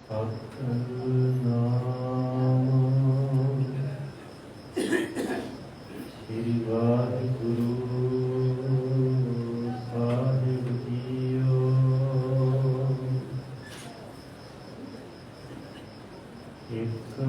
ਸਤਿਨਾਮ ਸ੍ਰੀ ਵਾਹਿਗੁਰੂ ਸਾਹਿਬ JIO. ਇੱਕ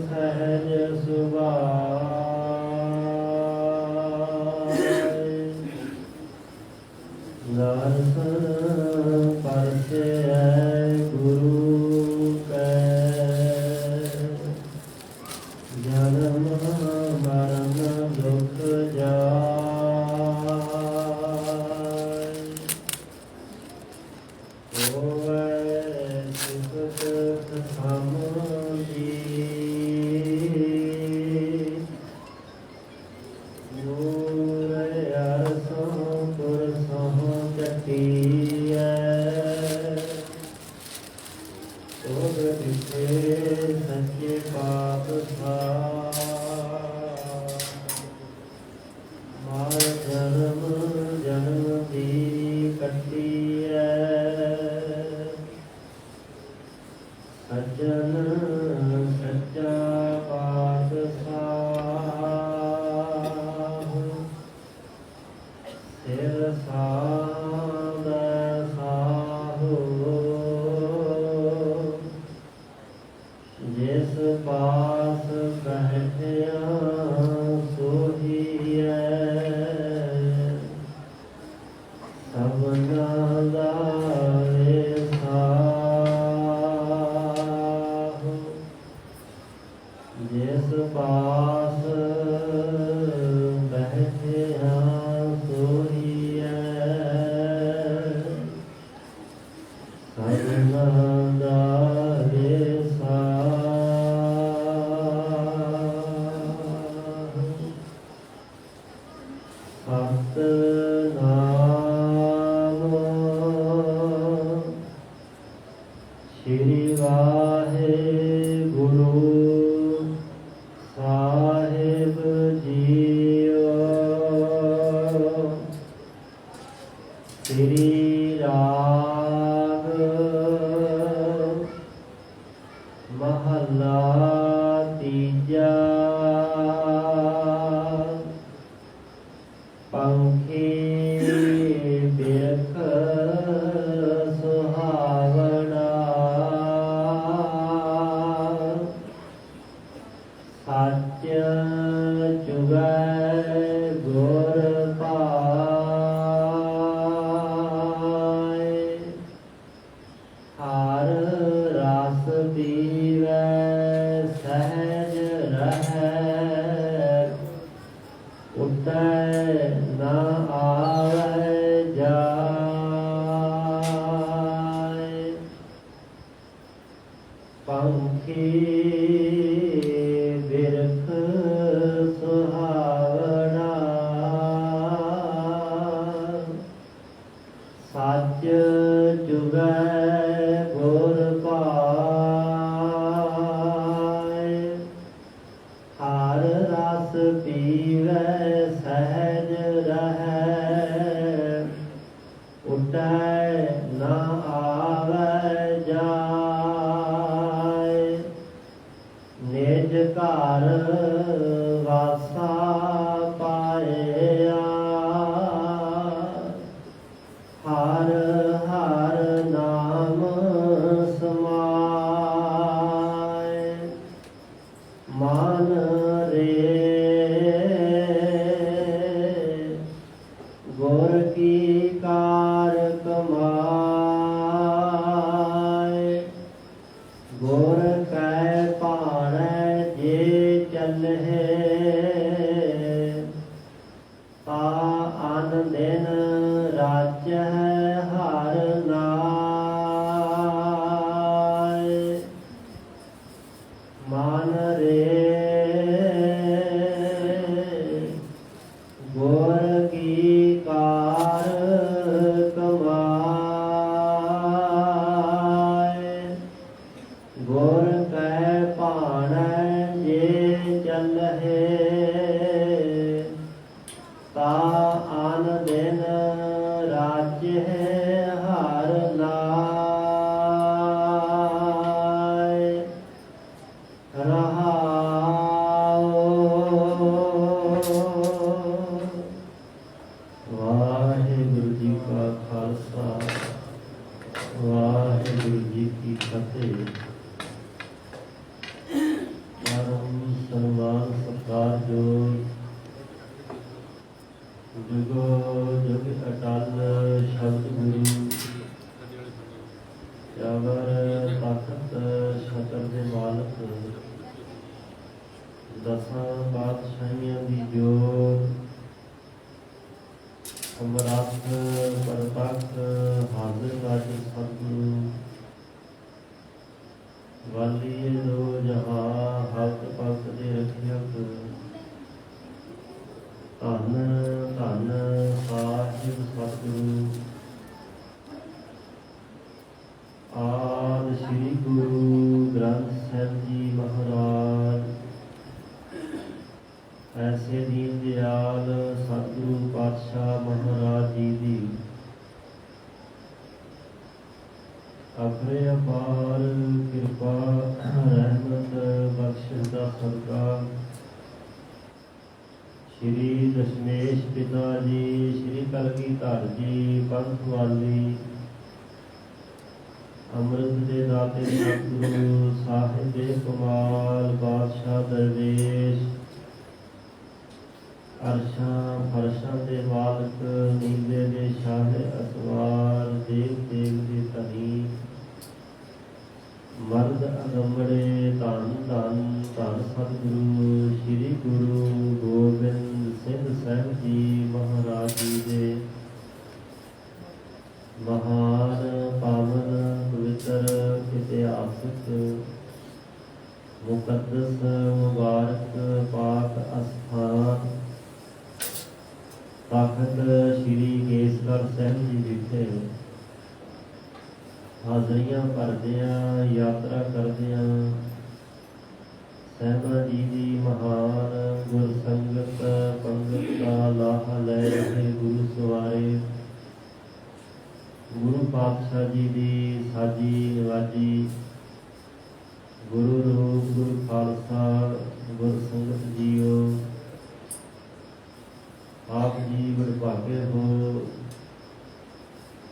ਸਹਿਜ ਸੋਧ ਦਿੱਤੇ ਸੱਚੇ ਪਾਤਸ਼ਾਹ ਮਾਰ ਜਨਮ ਜਨਮ ਦੀ ਕੱਟੀ ਐ ਸੱਜਣ ਸੱਚਾ ਪਾਤਸ਼ਾਹ ਸਿਰ ਸਾਦਾ ਸਾਹੋ ਜਿਸ ਪਾਸ ਬੈਠਿਆ ਸੋਹੀਐ ਸਭਨਾ ਦਾ ਜਿਸ ਪਾਸ ਬੈਠਿਆ ਸੋਹੀਐ ਸਭਨਾ ਦਾ ਸ਼੍ਰੀ ਵਾਹਿਗੁਰੂ ਸਾਹਿਬ ਜੀਓ ਸ੍ਰੀ ਰਾਗ ਮਹੱਲਾ ਤੀਜਾ ਪੰਖੀ ਬਿਰਖ ਸੁਹਾਵਣਾ ਸੱਚ ਚੁਗੈ ਗੁਰ ਪਾਏ ਹਰ ਰਸ ਪੀਵੈ ਸਹਿਜ ਰਹੈ ਉਤੈ ਨਾ ਆਵੈ ਜਾਇ ਪੰਖੀ ਬਿਰਖ ਸੁਹਾਵਣਾ ਸੱਚ ਚੁਗੈ ਗੁਰ ਪਾਏ ਹਰ ਰਸ ਪੀਵੈ ਸਹਿਜ ਰਹੈ ਉਟੈ ਨਾ ਆਵੈ ਜਾਇ ਨਿਜ ਘਰ ਵਾਸਾ ਪਾਇਆ ਹਰ ਹਰ ਨਾਮ ਸਮਾਏ ਮਨ ਰੇ ਗੁਰ ਕੀ ਕਾਰ ਕਮਾਏ ਗੁਰ ਕੈ ਭਾਣੈ ਜੇ ਚੱਲਹਿ ਤਾ ਅਨ ਦਿਨ ਰਾਜੈ ਹਰ ਨਾਇ ਮਨ ਰੇ ਗੁਰ ਕੀ ਕਾਰ ਕਮਾਏ ਗੁਰ ਕੈ ਭਾਣੈ ਜੇ ਚੱਲਹਿ ਤਾ ਅਨ ਦਿਨ ਰਾਜਹਿ ਹਰ ਨਾਇ ਰਹਾਉ ਵਾਹਿਗੁਰੂ ਜੀ ਕਾ ਖਾਲਸਾ ਵਾਹਿਗੁਰੂ ਜੀ ਕੀ ਫਤਿਹ। ਪਰਮ ਸਨਮਾਨ ਸਤਿਕਾਰਯੋਗ ਜੁਗੋ ਜੁਗ ਅਟਲ ਸ਼ਬਦ ਗੁਰੂ ਚਾਵਰ ਤਾਕਤ ਸ਼ਤਰ ਦੇ ਮਾਲਕ ਦਸਾਂ ਬਾਦਸ਼ਾਹੀਆਂ ਦੀ ਜੋਤ ਸਮਰੱਥ ਪਰਤੱਖ ਹਾਜ਼ਰ ਨਾਜ਼ਰ ਸਤਿਗੁਰੂ ਵਾਲੀ ਦੋ ਜਹਾਂ ਹੱਕ ਪੱਕ ਦੇ ਰਖਿਅਕ ਧੰਨ ਧੰਨ ਸਾਹਿਬ ਸਤਿਗੁਰੂ ਆਦਿ ਸ੍ਰੀ ਗੁਰੂ ਅਪਾਰ ਕਿਰਪਾ ਰਹਿਮਤ ਬਖਸ਼ਿਸ਼ ਦਾ ਸਦਕਾ ਸ਼੍ਰੀ ਦਸ਼ਮੇਸ਼ ਪਿਤਾ ਜੀ, ਸ਼੍ਰੀ ਕਲਗੀਧਰ ਜੀ, ਪੰਥ ਵਾਲੀ ਅੰਮ੍ਰਿਤ ਦੇ ਦਾਤੇ ਸਤਿਗੁਰੂ ਸਾਹਿਬ ਦੇ ਕਮਾਲ ਬਾਦਸ਼ਾਹ ਦਰਵੇਸ਼ ਅਰਸ਼ਾਂ ਫਰਸ਼ਾਂ ਦੇ ਮਾਲਕ ਨੀਲੇ ਦੇ ਸ਼ਾਹ ਅਸਵਾਰ ਦੇਵ ਦੇਵ ਦੇ ਧਨੀ ਮਰਦ ਅਗੰਬੜੇ ਧੰਨ ਧੰਨ ਧੰਨ ਸਤਿਗੁਰੂ ਸ਼੍ਰੀ ਗੁਰੂ ਗੋਬਿੰਦ ਸਿੰਘ ਸਾਹਿਬ ਜੀ ਮਹਾਰਾਜ ਜੀ ਦੇ ਮਹਾਨ ਪਾਵਨ ਪਵਿੱਤਰ ਇਤਿਹਾਸਕ ਮੁਕੱਦਸ ਮੁਬਾਰਕ ਪਾਕ ਅਸਥਾਨ ਤਖਤ ਸ਼੍ਰੀ ਕੇਸਗੜ੍ਹ ਸਾਹਿਬ ਜੀ ਵਿਖੇ ਹਾਜ਼ਰੀਆਂ ਭਰਦਿਆਂ ਯਾਤਰਾ ਕਰਦਿਆਂ ਸਾਹਿਬਾਂ ਜੀ ਦੀ ਮਹਾਨ ਗੁਰ ਸੰਗਤ ਪੰਗਤ ਦਾ ਲਾਹਾ ਲੈ ਰਹੇ ਗੁਰੂ ਸਵਾਰੇ ਗੁਰੂ ਪਾਤਸ਼ਾਹ ਜੀ ਦੀ ਸਾਜੀ ਨਿਵਾਜੀ ਗੁਰੂ ਰੂਪ ਗੁਰੂ ਖਾਲਸਾ ਗੁਰ ਸੰਗਤ ਜੀਓ, ਆਪ ਜੀ ਵਡਭਾਗੇ ਹੋ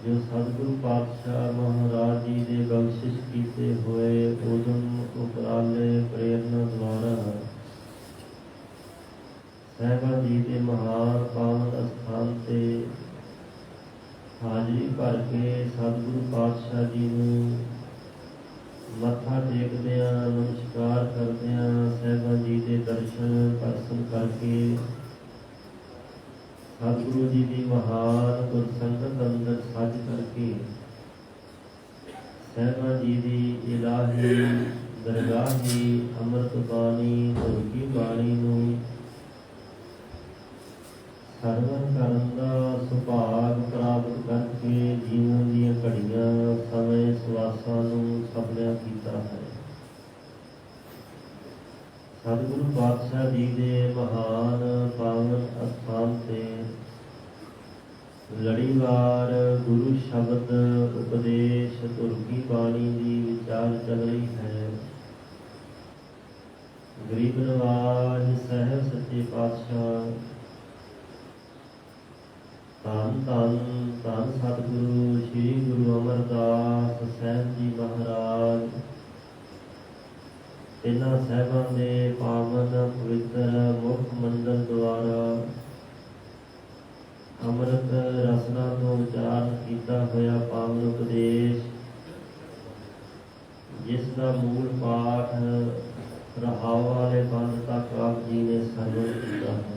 ਜੋ ਸਤਿਗੁਰੂ ਪਾਤਸ਼ਾਹ ਮਹਾਰਾਜ ਜੀ ਦੇ ਬਖਸ਼ਿਸ਼ ਕੀਤੇ ਹੋਏ ਉਦਮ ਉਪਰਾਲੇ ਪ੍ਰੇਰਨਾ ਦੁਆਰਾ ਸਾਹਿਬਾਂ ਜੀ ਦੇ ਮਹਾਨ ਪਾਵਨ ਅਸਥਾਨ ਤੇ ਹਾਜ਼ਰੀ ਭਰ ਕੇ ਸਤਿਗੁਰੂ ਪਾਤਸ਼ਾਹ ਜੀ ਨੂੰ ਮੱਥਾ ਟੇਕਦਿਆਂ ਨਮਸਕਾਰ ਕਰਦਿਆਂ ਸਾਹਿਬਾਂ ਜੀ ਦੇ ਦਰਸ਼ਨ ਕਰਕੇ ਸਤਿਗੁਰੂ ਜੀ ਦੀ ਮਹਾਨ ਗੁਰ ਸੰਗਤ ਅੰਦਰ ਸੱਜ ਕਰਕੇ ਸਾਹਿਬਾਂ ਜੀ ਦੀ ਇਲਾਹੀ ਦਰਗਾਹੀ ਅੰਮ੍ਰਿਤ ਬਾਣੀ ਗੁਰਕੀ ਬਾਣੀ ਨੂੰ ਸਰਵਨ ਕਰਨ ਦਾ ਸੁਭਾਗ ਪ੍ਰਾਪਤ ਕਰਕੇ ਜੀਵਨ ਦੀਆਂ ਘੜੀਆਂ ਸਮੇਂ ਸਵਾਸਾਂ ਨੂੰ ਸਫਲਿਆ ਕੀਤਾ ਹੈ। ਸਤਿਗੁਰੂ ਪਾਤਸ਼ਾਹ ਜੀ ਦੇ ਮਹਾਨ ਪਾਵਨ ਅਸਥਾਨ ਤੇ ਲੜੀਵਾਰ ਗੁਰੂ ਸ਼ਬਦ ਉਪਦੇਸ਼ ਤੁਰਕੀ ਬਾਣੀ ਦੀ ਵਿਚਾਰ ਚੱਲ ਰਹੀ ਹੈ। ਗਰੀਬ ਨਵਾਜ ਸਾਹਿਬ ਸੱਚੇ ਪਾਤਸ਼ਾਹ ਧੰਨ ਧੰਨ ਧੰਨ ਸਤਿਗੁਰੂ ਸ਼੍ਰੀ ਗੁਰੂ ਅਮਰਦਾਸ ਸਾਹਿਬ ਜੀ ਮਹਾਰਾਜ ਇਹਨਾਂ ਸਾਹਿਬਾਂ ਦੇ ਪਾਵਨ ਪਵਿੱਤਰ ਮੁਖ ਮੰਡਲ ਦੁਆਰਾ ਅੰਮ੍ਰਿਤ ਰਸਨਾ ਤੋਂ ਉਚਾਰਨ ਕੀਤਾ ਹੋਇਆ ਪਾਵਨ ਉਪਦੇਸ਼, ਜਿਸ ਦਾ ਮੂਲ ਪਾਠ ਰਹਾਉ ਵਾਲੇ ਬੰਦ ਤੱਕ ਆਪ ਜੀ ਨੇ ਸਰਵਣ ਕੀਤਾ ਹੈ।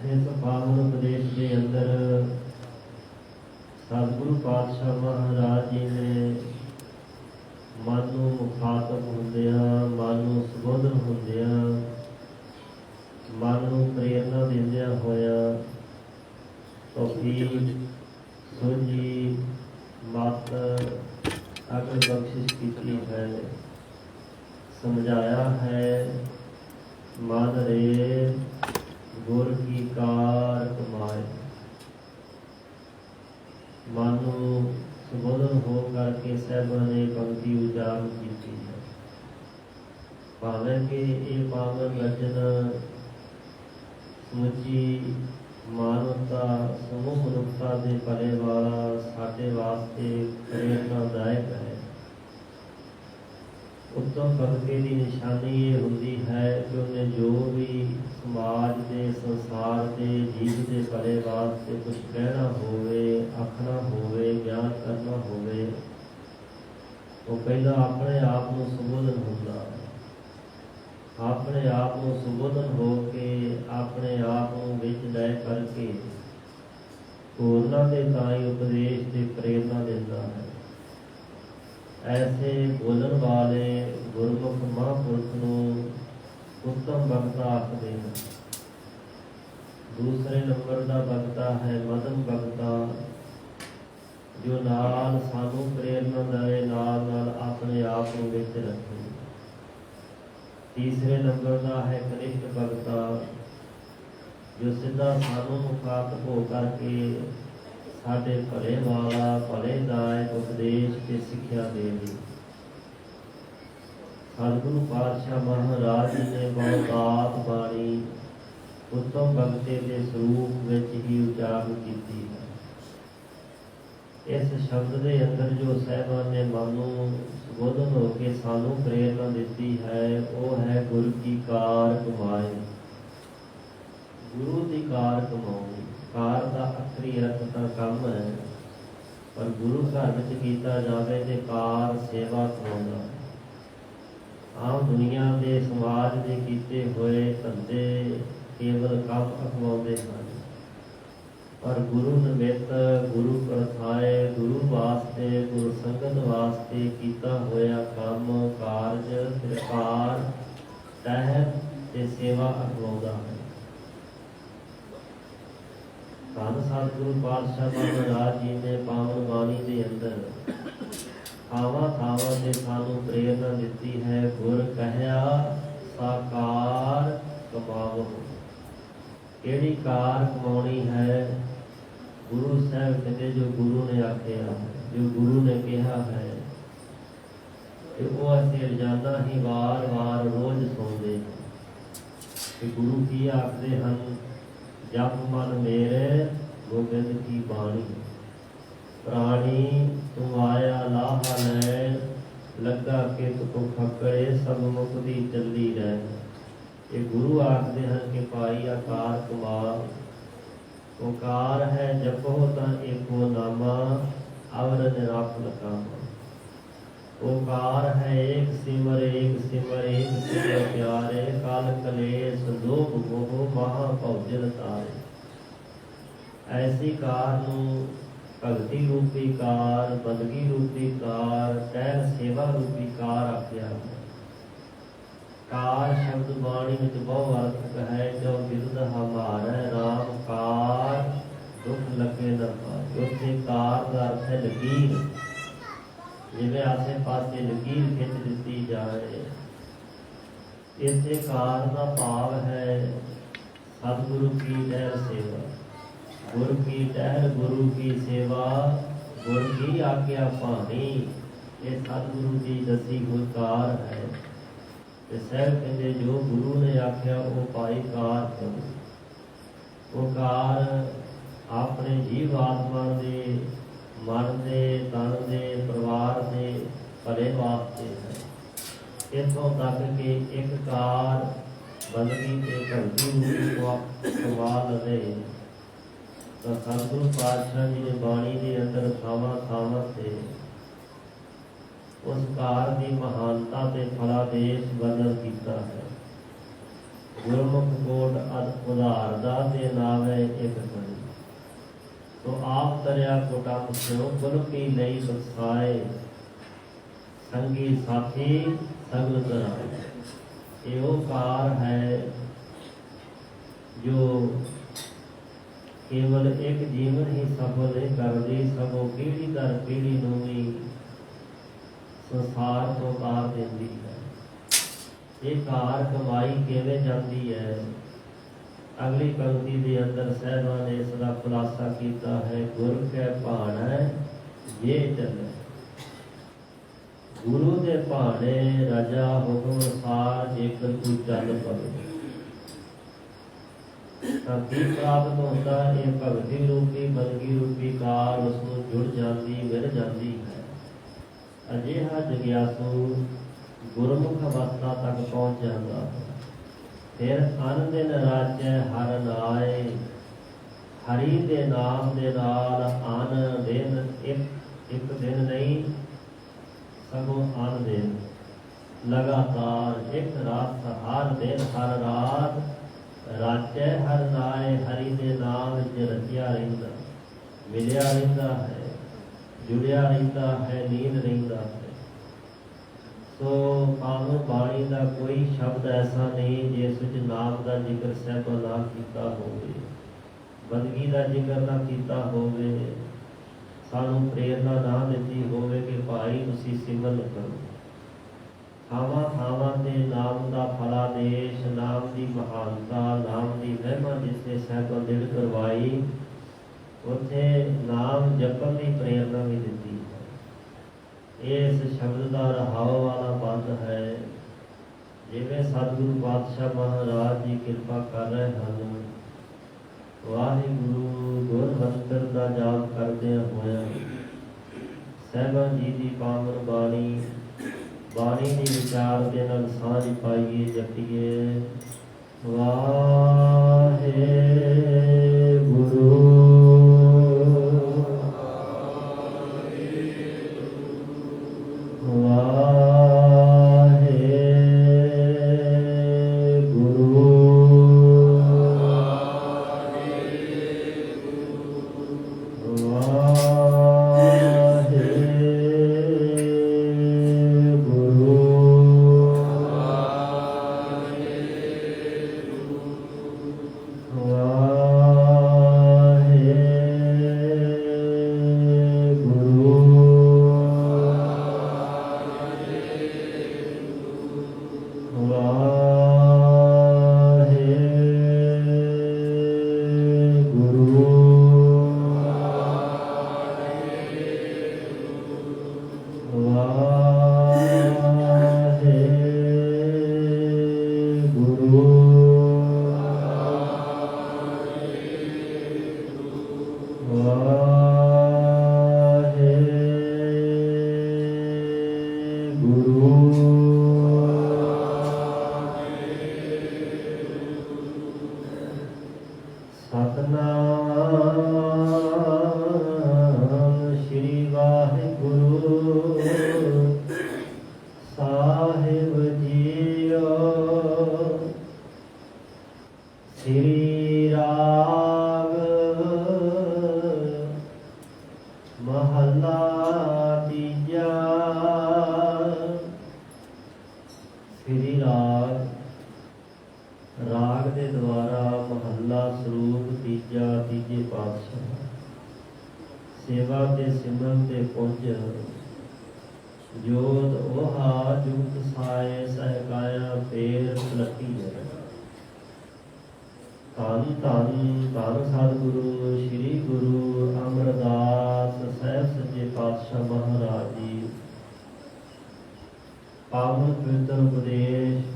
ਇਸ ਪਾਵਨ ਉਪਦੇਸ਼ ਦੇ ਅੰਦਰ ਸਤਿਗੁਰੂ ਪਾਤਸ਼ਾਹ ਮਹਾਰਾਜ ਜੀ ਨੇ ਮਨ ਨੂੰ ਮੁਖਾਤਬ ਹੁੰਦਿਆਂ, ਮਨ ਨੂੰ ਸੰਬੋਧਨ ਹੁੰਦਿਆਂ, ਮਨ ਨੂੰ ਪ੍ਰੇਰਨਾ ਦਿੰਦਿਆਂ ਹੋਇਆ ਤੌਫੀਕ ਸੋਝੀ ਮਤ ਅਗਰ ਬਖਸ਼ਿਸ਼ ਕੀਤੀ ਹੈ। ਸਮਝਾਇਆ ਹੈ ਮਨ ਰੇ ਗੁਰ ਕੀ ਕਾਰ ਕਮਾਏ। ਮਨ ਨੂੰ ਸੰਬੋਧਨ ਹੋ ਕਰਕੇ ਸਾਹਿਬਾਂ ਨੇ ਪੰਕਤੀ ਉਚਾਰਨ ਕੀਤੀ ਹੈ। ਭਾਵੇਂ ਕਿ ਇਹ ਪਾਵਨ ਰਚਨ ਸਮੁੱਚੀ ਮਾਨਵਤਾ ਸਮੂਹ ਮਨੁੱਖਤਾ ਦੇ ਭਲੇ ਵਾਲਾ ਸਾਡੇ ਵਾਸਤੇ ਪ੍ਰੇਰਨਾਦਾਇਕ ਹੈ। ਉੱਤਮ ਭਗਤੀ ਦੀ ਨਿਸ਼ਾਨੀ ਇਹ ਹੁੰਦੀ ਹੈ ਕਿ ਉਹਨੇ ਜੋ ਵੀ ਸਮਾਜ ਦੇ ਸੰਸਾਰ ਦੇ ਜੀਵ ਦੇ ਭਲੇ ਵਾਸਤੇ ਕੁਝ ਕਹਿਣਾ ਹੋਵੇ, ਆਖਣਾ ਹੋਵੇ, ਬਿਆਨ ਕਰਨਾ ਹੋਵੇ, ਉਹ ਪਹਿਲਾਂ ਆਪਣੇ ਆਪ ਨੂੰ ਸੰਬੋਧਨ ਹੁੰਦਾ ਹੈ। ਆਪਣੇ ਆਪ ਨੂੰ ਸੰਬੋਧਨ ਹੋ ਕੇ ਆਪਣੇ ਆਪ ਨੂੰ ਵਿੱਚ ਲੈ ਕਰਕੇ ਹੋਰਨਾਂ ਦੇ ਤਾਈਂ ਉਪਦੇਸ਼ ਤੇ ਪ੍ਰੇਰਨਾ ਦਿੰਦਾ ਹੈ। ऐसे बोलन वाले गुरमुख महापुरुष ਨੂੰ उत्तम भगता आखते हैं। दूसरे नंबर का भगता है मध्यम भगता, जो नाल सानू प्रेरणा दे, नाल नाल अपने आप को विच रखे। तीसरे नंबर का है कनिष्ठ भगता, जो सीधा सानू मुखातब हो करके साडे भले वाला भले दायक उपदेश ते सिक्ख्या दे दी। सतगुरु पातशाह महाराज जी ने बहुतात बाणी उत्तम भगते के स्वरूप विच ही उचारण की है। इस शब्द के अंदर जो साहिबान ने मानू संबोधन होकर सानू प्रेरणा दी है वो है गुरु की कार कमाए। गुरु की कार कमानी, कार का अखरी अर्थ का काम है, पर गुरु घर में किया जाए तो कार सेवा कमाना है। आम दुनिया के समाज के किए हुए धंधे केवल काम अखवाते हैं, पर गुरु निमित्त गुरु प्रथाए गुरु वास्ते गुरु संगत वास्ते किया होया काम कारज त्रिकार तहत ते सेवा अखवाउंदा है। धन सतगुरु पातशाह महाराज जी ने पावन बाणी के अंदर थावां थावां से सानू प्रेरणा दी है। गुर कहया साकार कमावो। केड़ी कार कमाउणी है? गुरु साहब कहते जो गुरु ने आख्या है, जो गुरु ने कहा है, वो असीं रोजाना ही वार वार रोज सुनते हैं कि गुरु की आखते हैं, जप मन मेरे गोबिंद की बाणी। प्राणी तू आया लाहा लैन, लगा के तू फकड़े सब मुक्ति चली रह। ये गुरु आखते हैं कि भाई आकार कमा। ओकार है जपो ता एको नामा, अवर निराकुल कामा। ओकार है एक सिमर एक सिमर एक सिमर प्यारे, काल कलेश लोभ मोह महा भौजन तारे। ऐसी कार नू भगती रूपी कार, बंदगी रूपी कार, टहल सेवा रूपी कार आख्या है। कार शब्द बाणी में बहु अर्थक है, जो बिरद हमारा राम कार दुख लगे न पाए। उससे कार का अर्थ है लकीर, जिवें आसे पासे लकीर खिंच दी जाए। इससे कार का भाव है सतगुरु की टहल सेवा। गुरु की टहल गुरु की सेवा, गुरु की आज्ञा पानी, ये सतगुरु की दसी हुई कार है। साहब कहते जो गुरु ने आख्या वो पाई कार करो। वो कार अपने जीव आत्मा दे मन दे तन दे परिवार दे भले वास्ते है। इतों तक कि एक कार बंदगी के भगती कमा लवे तो सतगुरु पातशाह जी ने बाणी के अंदर थावां थावां से उस कार की महानता ते फलादेश वर्णन किया है। गुरमुख कोट उदारदा ते नावे एक करी, तो आप तरया कुटम स्यो गुरु की लई बसाए, संगी साथी सगल कराए। ये वो कार है जो केवल एक जीवन ही सफल नहीं करती, सगों पीढ़ी दर पीढ़ी नूं भी संसार को कार देती है। ये कार कमाई किवें जाती है? अगली पंक्ति के अंदर साहिबा ने इसका खुलासा किया है। गुर के भाणे ये चले, गुरु के भाणे राजा हुक्म अनुसार जेकर तू चल पवे तां की प्राप्त होता? ये भगती रूपी बंदगी रूपी कार उसनूं जुड़ जाती, मिल जाती है। अजिहा जग्यासु गुरमुख अवस्था तक पहुँच जाता है। फिर अन दिन राज्य हर नाए, हरि दे नाम दे नाल अन दिन एक दिन नहीं सगों अन दिन लगातार एक रात हर दिन हर रात राज्य हर नाए हरि दे नाम च रचिया रहिंदा, मिलिया रहिंदा है, जुड़िया रहिंदा है, लीन रहिंदा है। सो पावन बाणी का कोई शब्द ऐसा नहीं जिस विच नाम का जिक्र साहिबा ना कीता होवे, बंदगी का जिक्र ना कीता होवे, सानू प्रेरणा ना दिती होवे कि भाई तुसीं सिमरन करो। थावां थावां ते नाम का फलादेश, नाम की महानता, नाम की महिमा जिसे साहिबा दिल करवाई, ਉੱਥੇ ਨਾਮ ਜਪਣ ਦੀ ਪ੍ਰੇਰਨਾ ਵੀ ਦਿੱਤੀ ਹੈ। ਇਸ ਸ਼ਬਦ ਦਾ ਰਹਾਉ ਵਾਲਾ ਬੰਦ ਹੈ। ਜਿਵੇਂ ਸਤਿਗੁਰੂ ਪਾਤਸ਼ਾਹ ਮਹਾਰਾਜ ਜੀ ਕਿਰਪਾ ਕਰ ਰਹੇ ਹਨ, ਵਾਹਿਗੁਰੂ ਗੁਰ ਮੰਤਰ ਦਾ ਜਾਪ ਕਰਦਿਆਂ ਹੋਇਆਂ ਸਾਹਿਬਾਨ ਜੀ ਦੀ ਪਾਵਨ ਬਾਣੀ ਦੀ ਵਿਚਾਰ ਦੇ ਨਾਲ ਸਾਂਝ ਪਾਈਏ, ਜਪੀਏ ਵਾਹਿਗੁਰੂ सेवा ते सिमरन ते पहुँच जोत ओहा जुगत साए सहकाया फेर लकी है। धन धन धन सतगुरु श्री गुरु अमरदास साहिब सच्चे पातशाह महाराज जी पावन पवित्र उपदेश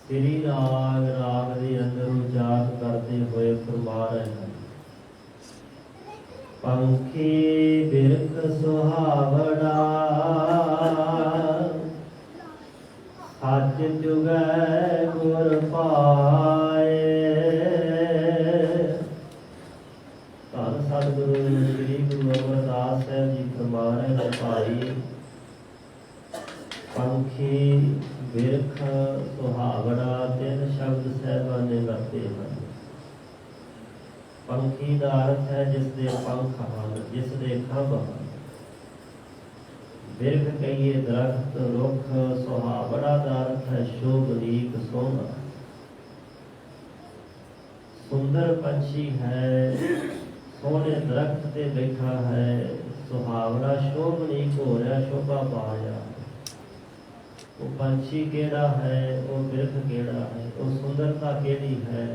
श्री राग राग के अंदर उचार करते हुए फरमा रहे हैं। पंखी बिरख सुहावड़ा सच जुगै गुर पाए। धन सतगुरु श्री गुरु अमरदास साहिब जी फरमा रहे हैं, भाई पंखी बिरख सुहावड़ा तीन शब्द साहिबान ने वरते हैं। पंखी का अर्थ है जिसके पंख हैं, जिसके खंभ हैं। बिरख कहिए दरख्त रुख, सुहावड़ा का अर्थ है शोभनीक सोहना। सुंदर पंछी है, सोहने दरख्त ते बैठा है, सुहावड़ा शोभनीक हो रहा, शोभा पा रहा। वो पंछी केड़ा है, वो बिरख केड़ा है, वो सुंदरता केड़ी है।